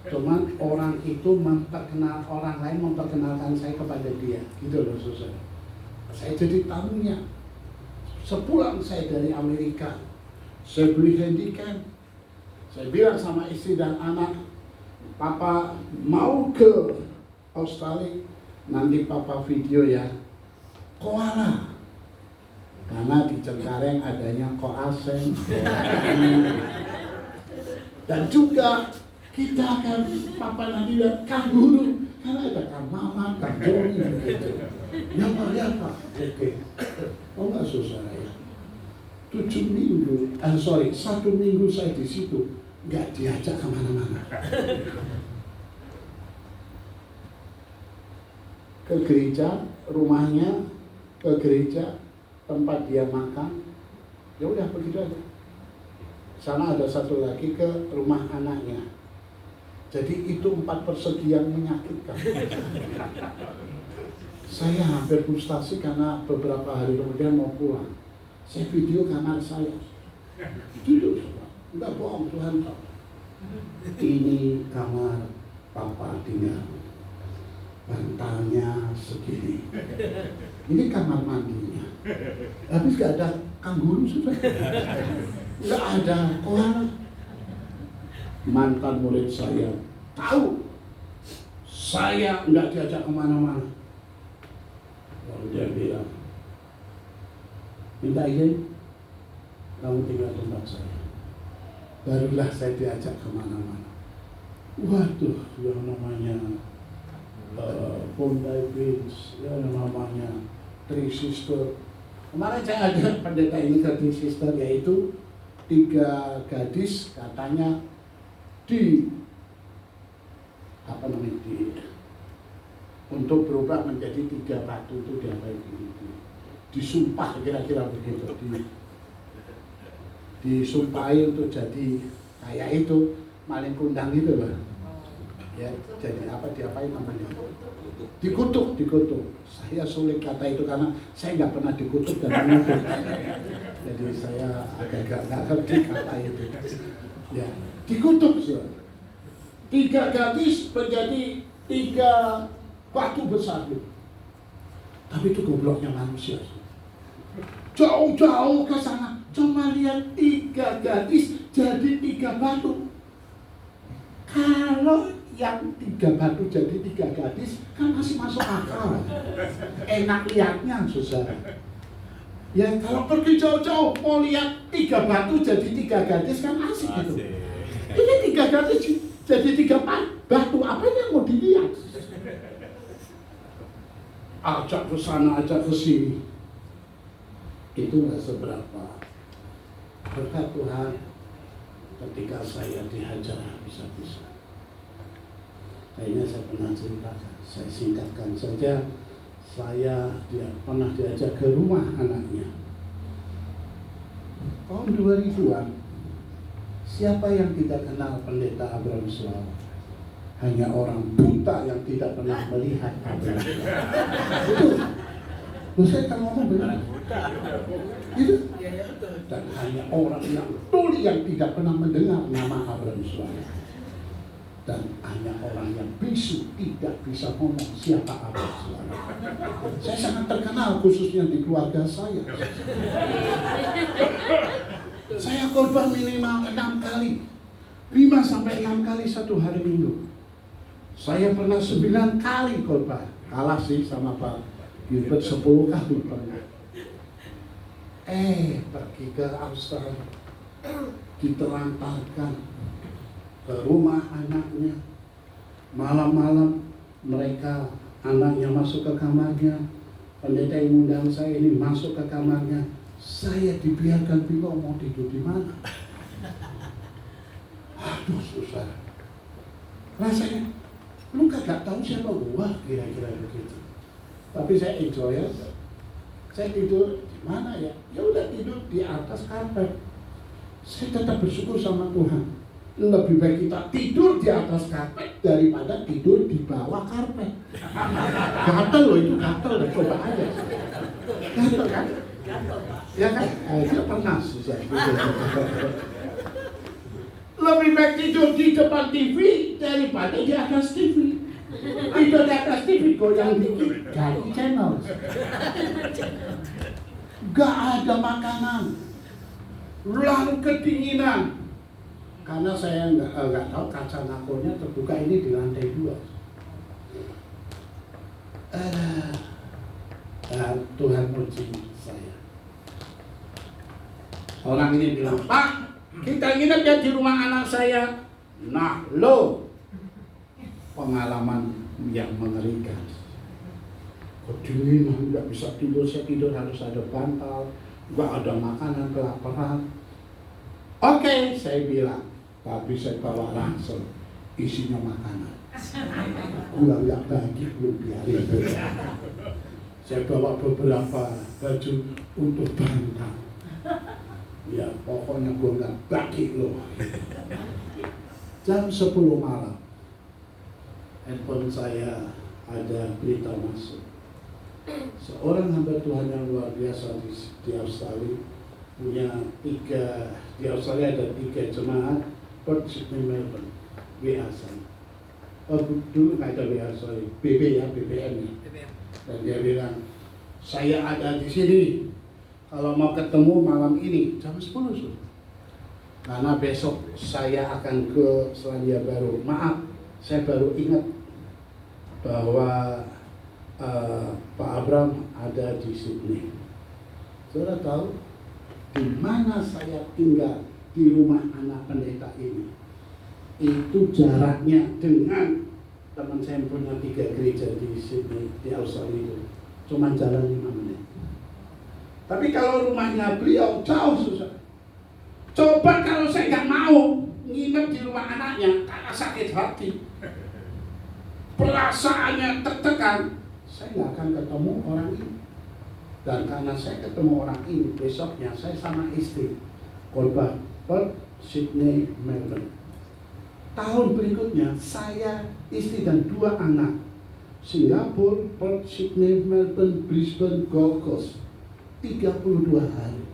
Cuman orang itu memperkenal orang lain, memperkenalkan saya kepada dia. Gitu loh saudara. Saya jadi tamunya. Sepulang saya dari Amerika, saya beli handicap. Saya bilang sama istri dan anak, Papa mau ke Australia, nanti Papa video ya. Koala. Karena di Cengkareng adanya koasen. Dan juga kita akan Papa nanti lihat kanguru. Karena ada Kang Mama, Kang Joni gitu. Yang apa? Oke. Oh nggak susah ya. 1 minggu saya di situ nggak diajak kemana-mana. Ke gereja, rumahnya, ke gereja, tempat dia makan, ya udah begitu aja. Sana ada satu lagi ke rumah anaknya. Jadi itu 4 persegi yang menyakitkan. Saya hampir frustasi karena beberapa hari kemudian mau pulang. Saya video kamar saya. Jujur, enggak bohong, Tuhan tahu. Ini kamar Papa tinggal. Bantalnya segini. Ini kamar mandinya. Habis gak ada kanguru sudah. Gak ada koala. Mantan murid saya tahu saya nggak diajak kemana-mana. Lalu dia bilang, minta izin, kamu tinggal tempat saya. Barulah saya diajak kemana-mana. Waduh, yang namanya Bondi Beach, yang namanya Three Sister. Kemarin saya ada pendeta ini ke Three Sister, yaitu 3 gadis katanya untuk berubah menjadi 3 batu itu diapain gitu. Disumpah kira-kira begitu. Disumpahi untuk jadi kayak itu, maling kundang itu loh. Ya, jadi apa diapain namanya? Dikutuk. Saya sulit kata itu karena saya nggak pernah dikutuk dan mengutuk. Jadi saya agak nggak ngerti kata itu. Ya, dikutuk sih. 3 gadis menjadi 3 batu besar. Tapi itu gobloknya manusia. Jauh-jauh ke sana, cuma lihat 3 gadis jadi 3 batu. Kalau yang 3 batu jadi 3 gadis kan masih masuk akal. Enak lihatnya, saudara. Ya kalau pergi jauh-jauh mau lihat 3 batu jadi 3 gadis kan asik gitu. Ini 3 gadis jadi 3 batu, apa yang mau dilihat? Ajak ke sana, ajak ke sini. Itu nggak seberapa. Berkat Tuhan, ketika saya dihajar habis-habisan. Kayaknya saya pernah ceritakan, saya singkatkan saja. Saya pernah diajak ke rumah anaknya. Tahun 2000-an. Siapa yang tidak kenal pendeta Abraham Suara? Hanya orang buta yang tidak pernah melihat Abraham Suara. Itu, saya kan ngomong benar. Itu, dan hanya orang yang tuli yang tidak pernah mendengar nama Abraham Suara. Dan hanya orang yang bisu tidak bisa ngomong siapa Abraham Suara. Saya sangat terkenal khususnya di keluarga saya. Saya khotbah minimal 6 kali, 5-6 kali satu hari Minggu. Saya pernah 9 kali khotbah, kalah sih sama Pak Gilbert 10 kali pernah. Pergi ke Australia, ditelantarkan ke rumah anaknya. Malam-malam mereka, anaknya masuk ke kamarnya, pendeta yang undang saya ini masuk ke kamarnya. Saya dibiarkan bingung mau tidur di mana. Aduh susah. Rasanya lu kagak tahu siapa gua, kira-kira begitu. Tapi saya enjoy ya. Saya tidur di mana ya? Ya udah tidur di atas karpet. Saya tetap bersyukur sama Tuhan. Lebih baik kita tidur di atas karpet daripada tidur di bawah karpet. Gatel loh, itu gatel, coba aja. Gatel kan? Ya kan? Saya pernah sih saya tidur. Lebih baik tidur di depan TV daripada di atas TV. Tidur di atas TV goyang dikit, ganti channel. Gak ada makanan, lalu kedinginan. Karena saya nggak tahu kaca nakonya terbuka ini di lantai 2. Tuhan puji saya. Orang ini bilang, Pak, kita nginep ya di rumah anak saya. Nah, lo pengalaman yang mengerikan. Kedinginan, nggak bisa tidur, saya tidur harus ada bantal, nggak ada makanan, kelaparan. Oke, saya bilang, tapi saya bawa langsung isinya makanan. Gua nggak bagi, belum biarin. Saya bawa beberapa baju untuk bantal. Ya, pokoknya gua nggak bagi lo. Jam 10 malam, handphone saya ada berita masuk. Seorang hamba Tuhan yang luar biasa di Australia punya 3, di Australia ada 3 jemaat Perth, Sydney, Melbourne, WA saya. Dulu nggak ada WA, sorry, BB ya, BBM ya. Dan dia bilang, saya ada di sini. Kalau mau ketemu malam ini jam 10 sudah. Karena besok saya akan ke Selandia Baru. Maaf, saya baru ingat bahwa Pak Abraham ada di Sydney. Saudara tahu di mana saya tinggal di rumah anak pendeta ini? Itu jaraknya dengan teman saya punya 3 gereja di Sydney, di Australia itu cuma jalan 5 menit. Tapi kalau rumahnya beliau jauh susah. Coba kalau saya nggak mau nginep di rumah anaknya karena sakit hati, perasaannya tertekan, saya nggak akan ketemu orang ini. Dan karena saya ketemu orang ini, besoknya saya sama istri khotbah Perth, Sydney, Melbourne. Tahun berikutnya saya, istri dan 2 anak, Singapura, Perth, Sydney, Melbourne, Brisbane, Gold Coast, 32 hari.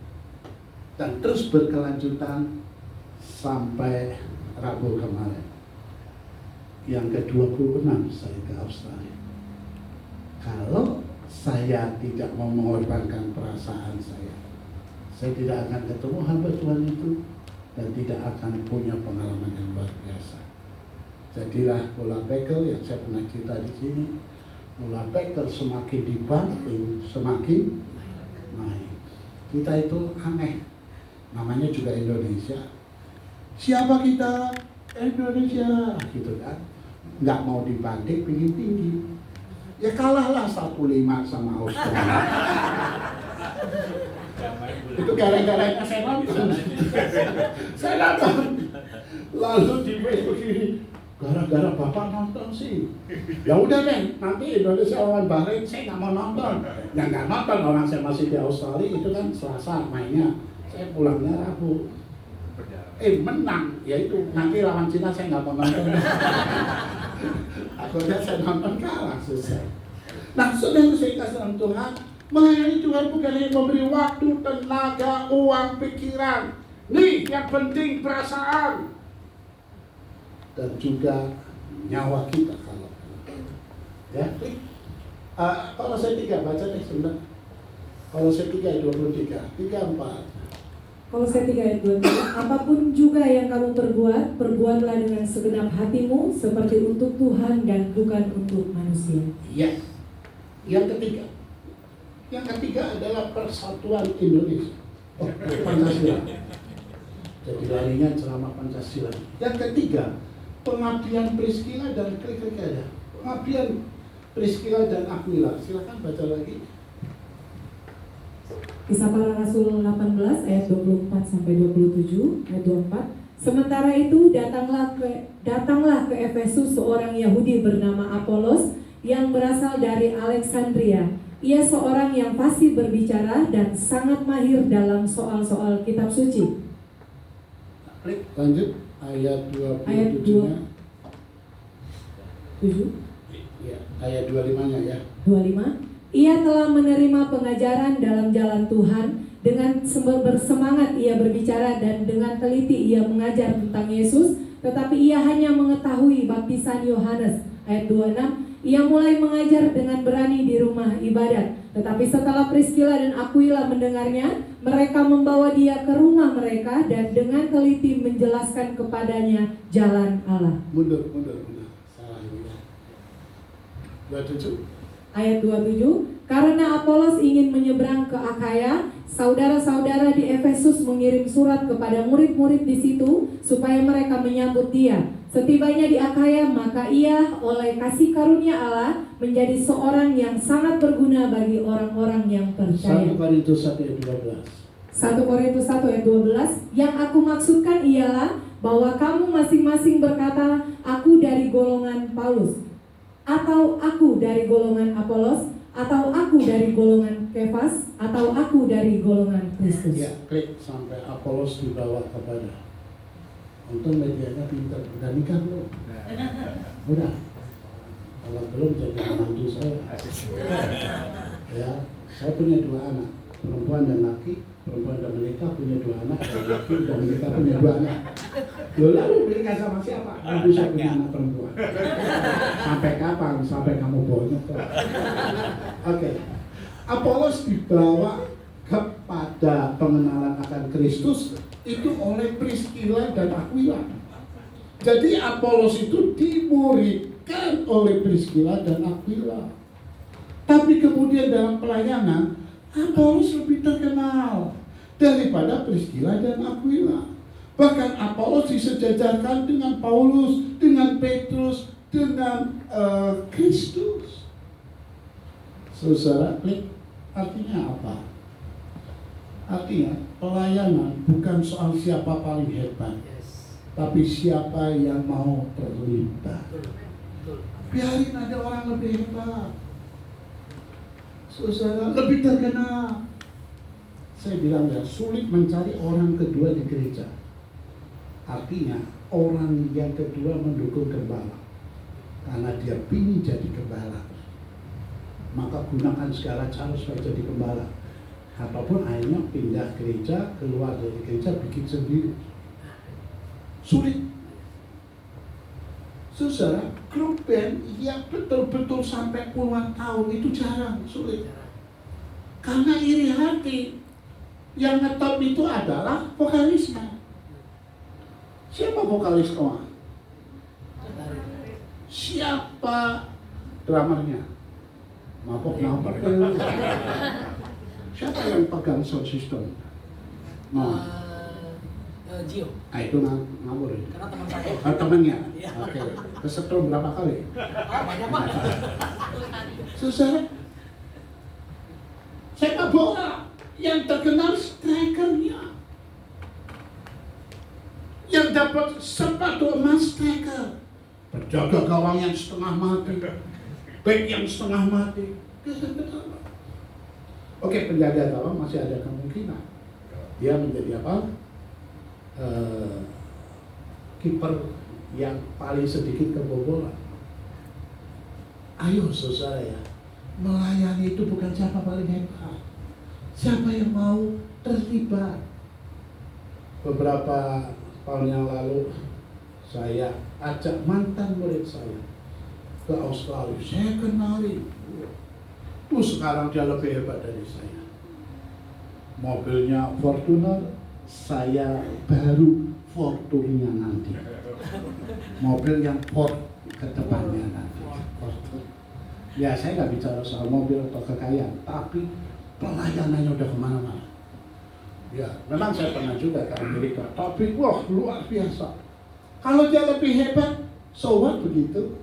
Dan terus berkelanjutan sampai Rabu kemarin. Yang ke-26 saya ke Australia. Kalau saya tidak mau mengorbankan perasaan saya tidak akan ketemu hamba Tuhan itu dan tidak akan punya pengalaman yang luar biasa. Jadilah bola bekel yang saya pernah cerita di sini. Bola bekel semakin dibanting, semakin naik. Kita itu aneh. Namanya juga Indonesia. Siapa kita? Indonesia, gitu kan? Nggak mau dibanting, pingin tinggi. Ya kalahlah 1-5 sama Australia. Itu gara-gara saya nonton. Saya nonton. Lalu di Facebook ini, gara-gara Bapak nonton sih. Ya udah deh, nanti Indonesia lawan Bahrain, saya nggak mau nonton. Ya nggak nonton, orang saya masih di Australia, itu kan Selasa mainnya. Saya pulangnya Rabu. Menang, ya itu nanti lawan Cina saya nggak mau nonton. Akhirnya saya nonton kalah, selesai. Nah, saudara saya kasih dalam Tuhan, melayani Tuhan bukan hanya memberi waktu, tenaga, uang, pikiran. Nih, yang penting perasaan dan juga nyawa kita kalau. Ya, kalau saya 3 baca nih sebentar. Kalau saya 3 ayat 23, 3-4. Kolose 3 ayat 23, apapun juga yang kamu perbuat, perbuatlah dengan segenap hatimu seperti untuk Tuhan dan bukan untuk manusia. Iya. Yang ketiga adalah persatuan Indonesia. Pancasila. Jadi larinya ceramah Pancasila. Yang ketiga, pengabdian Priscilla dan Klik-Klik. Pengabdian Priscilla dan Aquila. Silakan baca lagi. Kisah Para Rasul 18 ayat 24 sampai 27 ayat 24. Sementara itu datanglah ke Efesus seorang Yahudi bernama Apolos yang berasal dari Alexandria. Ia seorang yang fasih berbicara dan sangat mahir dalam soal-soal kitab suci. Klik lanjut ayat Ayat 27-nya. 7. Ya, ayat 25-nya ya. 25. Ia telah menerima pengajaran dalam jalan Tuhan. Dengan bersemangat ia berbicara dan dengan teliti ia mengajar tentang Yesus. Tetapi ia hanya mengetahui baptisan Yohanes. Ayat 26. Ia mulai mengajar dengan berani di rumah ibadat. Tetapi setelah Priscilla dan Aquila mendengarnya, mereka membawa dia ke rumah mereka dan dengan teliti menjelaskan kepadanya jalan Allah. Mundur. Salah ini ya. 27. Ayat 27, karena Apolos ingin menyeberang ke Akhaya, saudara-saudara di Efesus mengirim surat kepada murid-murid di situ supaya mereka menyambut dia. Setibanya di Akhaya, maka ia oleh kasih karunia Allah menjadi seorang yang sangat berguna bagi orang-orang yang 1 percaya. Korintus 1 ayat 12. 1 Korintus 1 ayat 12, yang aku maksudkan ialah bahwa kamu masing-masing berkata, aku dari golongan Paulus, atau aku dari golongan Apolos, atau aku dari golongan Kefas, atau aku dari golongan Kristus. Ya, klik sampai Apolos dibawa kepada. Untung medianya pintar, udah nikah belum? Udah. Kalau belum jadi mantu saya. Ya, saya punya 2 anak, perempuan dan laki. Perempuan dan menikah punya 2 anak, dan laki dan menikah punya 2 anak. Lalu menikah sama siapa? Nanti saya punya anak perempuan. Sampai kapan? Sampai kamu bonyok. Oke. Apolos dibawa kepada pengenalan akan Kristus itu oleh Priscilla dan Aquila. Jadi Apolos itu dimuridkan oleh Priscilla dan Aquila. Tapi kemudian dalam pelayanan Apolos lebih terkenal daripada Priscilla dan Aquila. Bahkan Apolos disejajarkan dengan Paulus, dengan Petrus, dengan Kristus. Saudara, klik artinya apa? Artinya pelayanan bukan soal siapa paling hebat, tapi siapa yang mau terlibat. Biarin ada orang lebih hebat, saudara, lebih terkenal. Saya bilang ya, sulit mencari orang kedua di gereja. Artinya orang yang kedua mendukung gembala karena dia ingin jadi gembala. Maka gunakan segala cara supaya jadi gembala. Ataupun akhirnya pindah gereja, keluar dari gereja, bikin sendiri. Sulit. Saudara, grup band yang betul-betul sampai puluhan tahun itu jarang, sulit. Karena iri hati. Yang ngetop itu adalah vokalisnya. Siapa vokalis Noah? Siapa dramernya? Mabok-mabok. Siapa yang pegang sound system? Noah. Gio, Itu ngawur. karena teman saya. Temannya. Iya. Oke. Kesetrum berapa kali? Banyak Pak. Saudara, sepak bola yang terkenal strikernya, yang dapat sepatu emas striker, penjaga gawang yang setengah mati, back yang setengah mati. Oke, penjaga gawang masih ada kemungkinan dia menjadi apa? Kiper yang paling sedikit kebobolan. Ayo saudara ya, melayani itu bukan siapa paling hebat, siapa yang mau terlibat. Beberapa tahun yang lalu saya ajak mantan murid saya ke Australia. Saya kenalin. Sekarang dia lebih hebat dari saya. Mobilnya Fortuner, saya baru Fortunernya nanti. Mobil yang Ford ke depannya nanti. Ya, saya nggak bicara soal mobil atau kekayaan, tapi pelayanannya udah kemana-mana. Ya, memang saya pernah juga ke Amerika, tapi wah luar biasa. Kalau dia lebih hebat, so what begitu?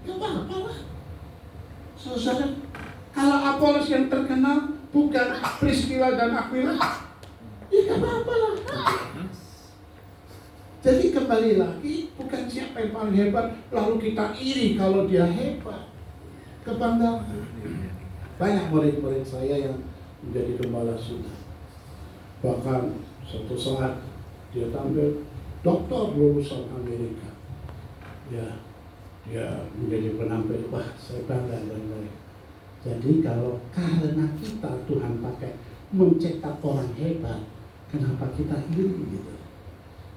Ya apa-apa lah. Saudara, kalau Apolos yang terkenal bukan Priscilla dan Aquila, ya gak apa-apa lah. Jadi kembali lagi, bukan siapa yang paling hebat, lalu kita iri kalau dia hebat. Kebanggaan. Banyak murid-murid saya yang menjadi gembala sunnah. Bahkan suatu saat dia tampil, doktor lulusan Amerika. Ya, dia menjadi penampil, wah saya bangga dan lain. Jadi kalau karena kita Tuhan pakai mencetak orang hebat, kenapa kita iri gitu?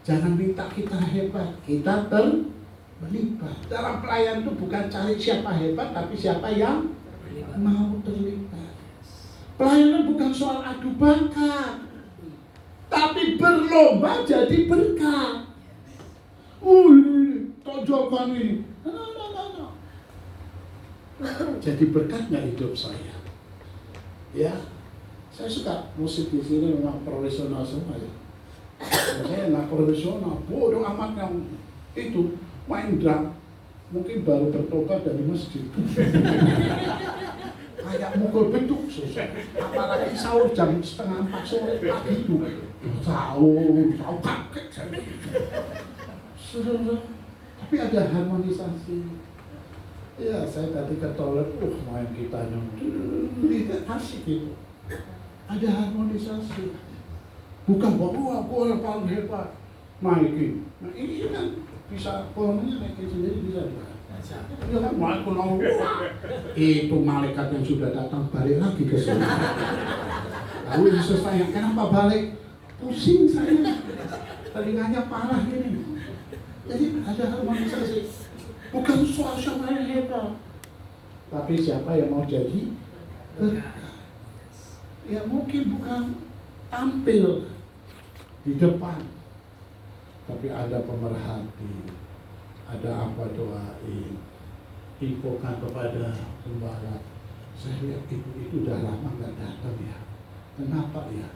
Jangan minta kita hebat, kita terlibat. Dalam pelayan itu bukan cari siapa hebat, tapi siapa yang mau terlibat. Pelayanan bukan soal adu bakat, tapi berlomba jadi berkat. Tojokan ini. No. Jadi berkat nggak hidup saya? Ya, saya suka musik di sini memang profesional semua ya. Saya nggak profesional, bodoh amat yang itu main drum. Mungkin baru bertobat dari masjid. Kayak mukul beduk susah. Apalagi sahur jam 3:30 sore pagi itu. Sahur kakek saya. Tapi ada harmonisasi. Ya, saya tadi ke toilet, main gitarnya, asik gitu. Ada harmonisasi. Bukan bahwa aku yang paling hebat, naikin. Nah ini kan bisa kolomnya naikin sendiri bisa. Ya kan, mau itu malaikat yang sudah datang balik lagi ke sini. Lalu Yesus tanya, kenapa balik? Pusing saya, telinganya parah ini. Jadi ada harmonisasi. Bukan soal siapa yang hebat, tapi siapa yang mau jadi berkat. Ya mungkin bukan tampil di depan, tapi ada pemerhati, ada apa doain, infokan kepada gembala. Saya lihat itu udah lama nggak datang ya. Kenapa ya?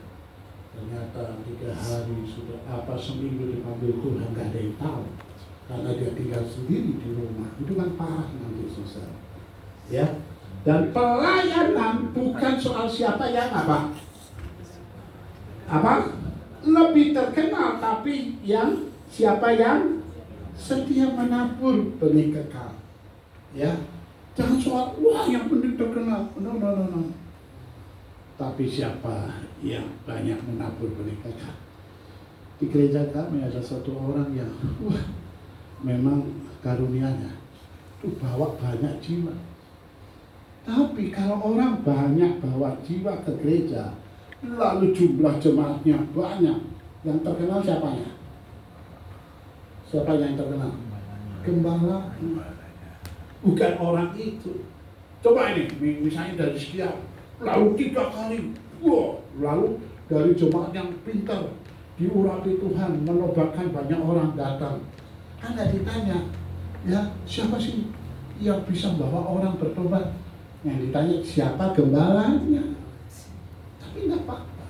Ternyata 3 hari sudah seminggu dipanggil Tuhan nggak ada yang tahu. Karena dia tinggal sendiri di rumah, itu kan parah nanti susah. Ya, dan pelayanan bukan soal siapa yang apa, lebih terkenal, tapi yang siapa yang setia menabur benih kekal. Ya, jangan soal wah yang penting terkenal, no. Tapi siapa yang banyak menabur benih kekal. Di gereja kami ada satu orang yang memang karunia-Nya itu bawa banyak jiwa. Tapi kalau orang banyak bawa jiwa ke gereja, lalu jumlah jemaatnya banyak, yang terkenal siapanya? Siapa yang terkenal? Gembala. Bukan orang itu. Coba ini, misalnya dari sekian, lalu 3 kali, lalu dari jemaat yang pintar, diurapi Tuhan, menobatkan banyak orang datang. Anda ditanya, ya siapa sih yang bisa bawa orang bertobat? Yang ditanya siapa gembalanya? Tapi nggak apa-apa,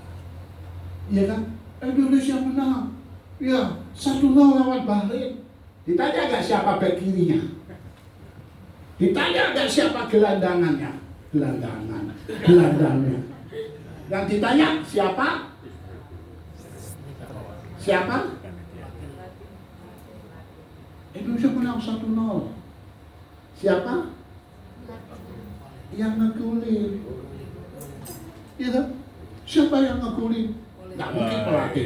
ya kan? Indonesia menang, ya 1-0 lawan Bahrain. Ditanya nggak siapa bek kirinya? Ditanya nggak siapa gelandangnya? Gelandangnya. Yang ditanya siapa? Indonesia menang 1-0. Siapa? Yang ngegolin. Ya kan? Siapa yang ngegolin? Nggak mungkin pelatih.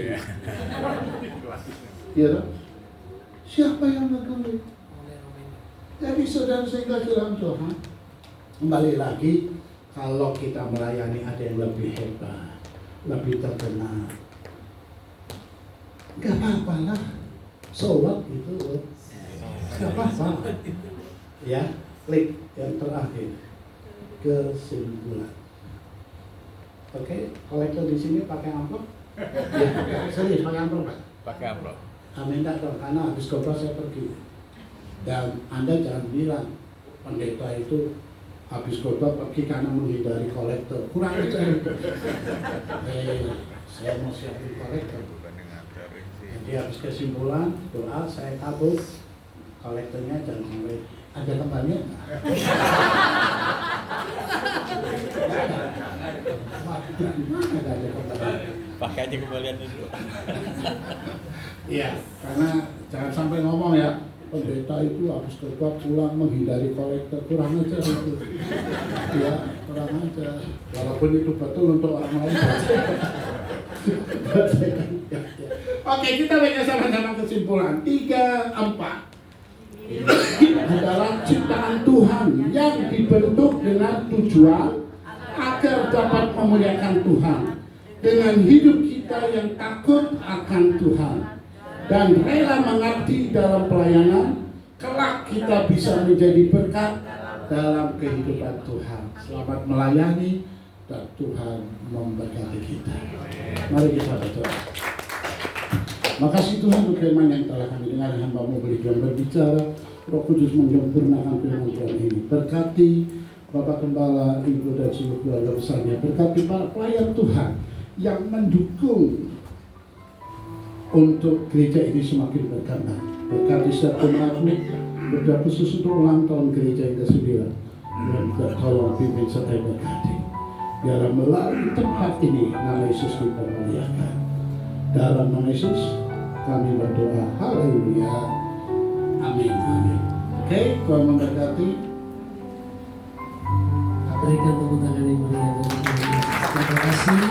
Ya kan? Siapa yang ngegolin? Jadi saudara sehingga dalam Tuhan, kembali lagi, kalau kita melayani ada yang lebih hebat, lebih terkenal, nggak apa-apa lah. So what gitu. Gak apa-apa. Ya, klik yang terakhir, kesimpulan. Oke, kolektor di sini pakai amplop? Ya, serius pakai amplop Pak? Pakai amplop. Minta dong, karena habis khotbah saya pergi. Dan Anda jangan bilang pendeta itu habis khotbah pergi karena menghindari kolektor. Kurang ajar itu. Saya mau siapin kolektor. Jadi habis kesimpulan, doa saya kabur. Kolektornya jangan sampai ada kembalinya. Pakai aja kembalian dulu. Iya, karena jangan sampai ngomong ya, pendeta itu habis khotbah pulang menghindari kolektor, kurang aja itu. Ya, kurang aja. Walaupun itu betul untuk orang lain. Oke, kita baca sama-sama kesimpulan 3-4. Adalah ciptaan Tuhan yang dibentuk dengan tujuan agar dapat memuliakan Tuhan dengan hidup kita yang takut akan Tuhan dan rela mengabdi dalam pelayanan. Kelak kita bisa menjadi berkat dalam kehidupan Tuhan. Selamat melayani dan Tuhan memberkati kita. Mari kita berdoa. Makasih Tuhan untuk firman yang telah kami dengar. Hamba-Mu berikan berbicara. Roh Kudus menyempurnakan firman Tuhan ini. Berkati Bapak Gembala, Ibu dan seluruh keluarga besarnya. Berkati para pelayan Tuhan yang mendukung untuk gereja ini semakin berkembang. Berkati setiap pembantu, berdoa khusus untuk ulang tahun gereja yang ke-9. Dan tolong pimpin serta berkati. Biarlah melalui tempat ini nama Yesus dipermuliakan. Dalam nama Yesus kami berdoa. Haleluya. Amin. Amin. Oke, Tuhan memberkati. Berikan tepuk tangan yang meriah bagi Tuhan. Terima kasih.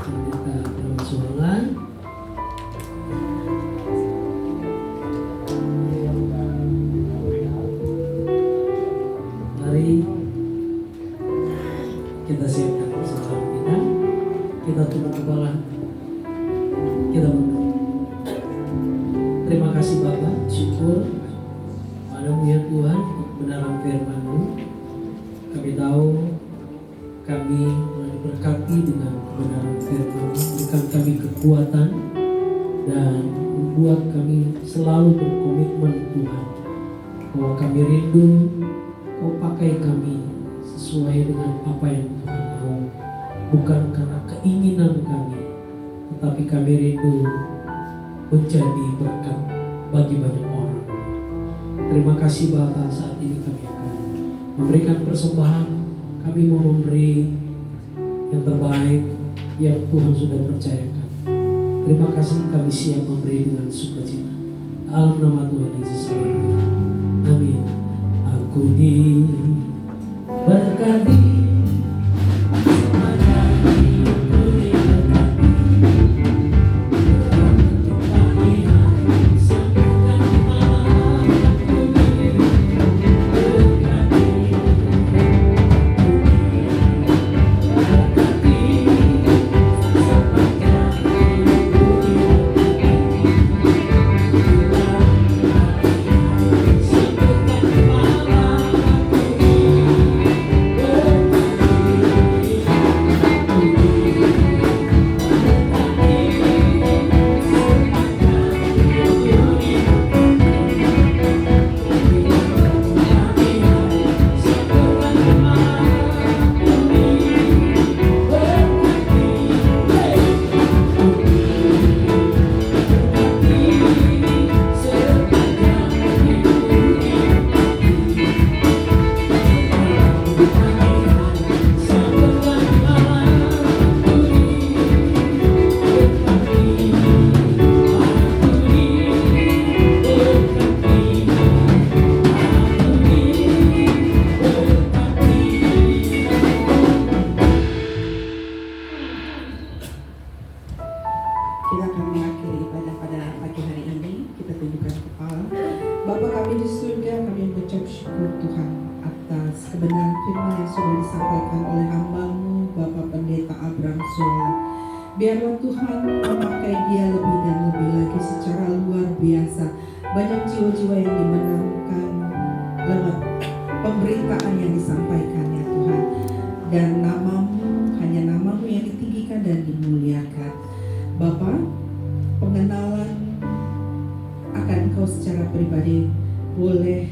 Pendeta Permasualan. Mari kita siapkan bersama kita. Kita tunduk kepala. Kita berdoa. Terima kasih Bapa, syukur padamu ya Tuhan untuk kebenaran firman-Mu. Kami tahu kami telah diberkati dengan kebenaran firman-Mu, berikan kami kekuatan dan membuat kami selalu berkomitmen Tuhan, bahwa kami rindu Kau pakai kami sesuai dengan apa yang Tuhan mau, bukan karena keinginan kami, tetapi kami rindu menjadi berkat bagi banyak orang. Terima kasih Bapa, saat ini kami akan memberikan persembahan. Kami mau memberi yang terbaik yang Tuhan sudah percayakan. Terima kasih, kami siap memberi dengan sukacita. Dalam nama Tuhan Yesus. Amin. Aku diberkati. Kita akan mengakhiri ibadah pada pagi hari ini. Kita tundukkan kepala. Bapa kami di surga, kami mengucap syukur Tuhan atas kebenaran firman yang sudah disampaikan oleh hamba-Mu Bapak Pendeta Abraham Suala. Biarlah Tuhan memakai dia lebih dan lebih lagi secara luar biasa. Banyak jiwa-jiwa yang dimenangkan lewat pemberitaan yang disampaikan ya Tuhan. Dan nama-Mu, hanya nama-Mu yang ditinggikan dan dimuliakan. Bapak, pengenalan akan Engkau secara pribadi boleh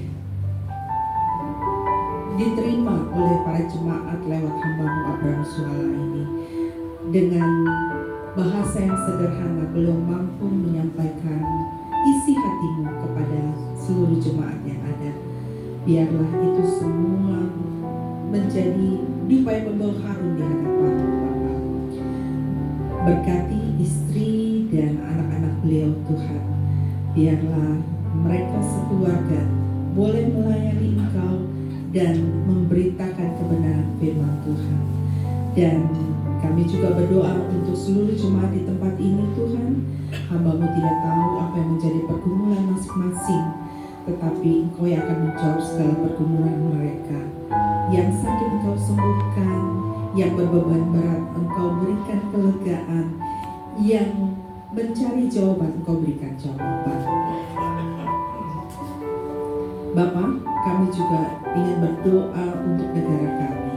diterima oleh para jemaat lewat hamba-Mu Abraham Suala ini. Dengan bahasa yang sederhana, beliau mampu menyampaikan isi hati-Mu kepada seluruh jemaat yang ada. Biarlah itu semua menjadi dupa yang membawa harum di hadapan-Mu Bapa. Berkati istri dan anak-anak beliau Tuhan. Biarlah mereka sekeluarga boleh melayani Engkau dan memberitakan kebenaran firman Tuhan. Dan kami juga berdoa untuk seluruh jemaat di tempat ini Tuhan. Engkau yang akan menjawab segala pergumulan mereka. Yang sakit Engkau sembuhkan, yang berbeban berat Engkau berikan kelegaan, yang mencari jawaban Engkau berikan jawaban. Bapa, kami juga ingin berdoa untuk negara kami.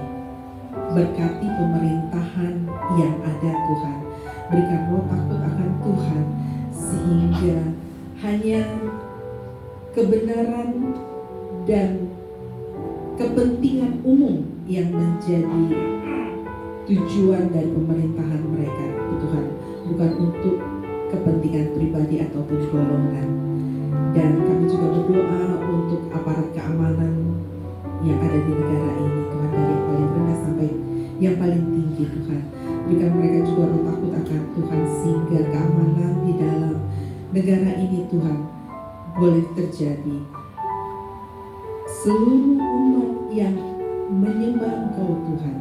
Berkati pemerintahan yang ada Tuhan. Berikan roh takut akan Tuhan, sehingga hanya kebenaran dan kepentingan umum yang menjadi tujuan dari pemerintahan mereka, Tuhan, bukan untuk kepentingan pribadi ataupun golongan. Dan kami juga berdoa untuk aparat keamanan yang ada di negara ini, Tuhan, dari yang paling rendah sampai yang paling tinggi, Tuhan. Berikan mereka juga roh takut akan Tuhan, sehingga keamanan di dalam negara ini, Tuhan, boleh terjadi. Seluruh umat yang menyembah Engkau, Tuhan,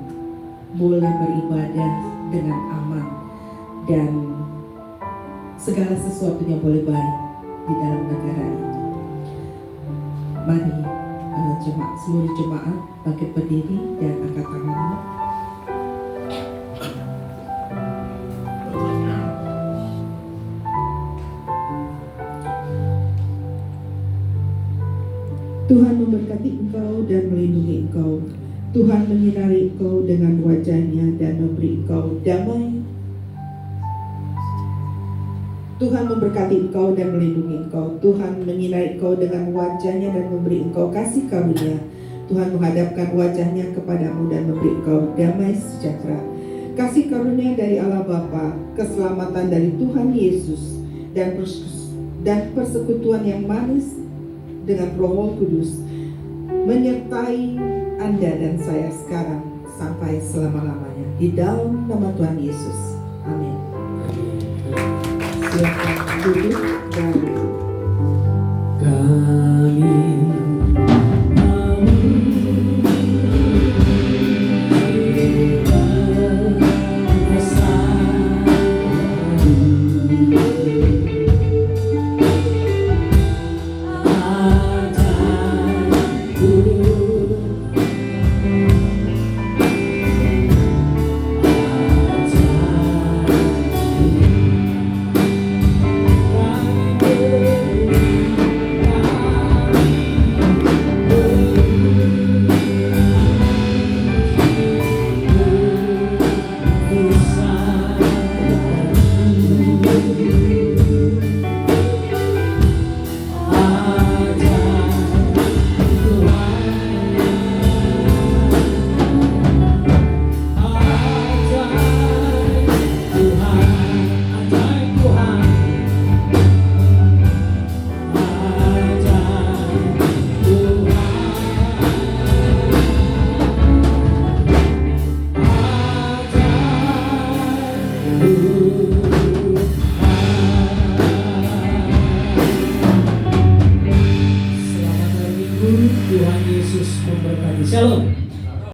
boleh beribadah dengan aman, dan segala sesuatunya boleh baik di dalam negara ini. Mari seluruh jemaat bangkit berdiri dan angkat tanganmu. Tuhan memberkati engkau dan melindungi engkau. Tuhan menyinari engkau dengan wajah-Nya dan memberi engkau damai. Tuhan memberkati engkau dan melindungi engkau. Tuhan menyinari engkau dengan wajah-Nya dan memberi engkau kasih karunia. Tuhan menghadapkan wajah-Nya kepadamu dan memberi engkau damai sejahtera. Kasih karunia dari Allah Bapa, keselamatan dari Tuhan Yesus, dan persekutuan yang manis dengan Roh Kudus menyertai Anda dan saya sekarang sampai selama-lamanya. Di dalam nama Tuhan Yesus. Amin. Silakan duduk dan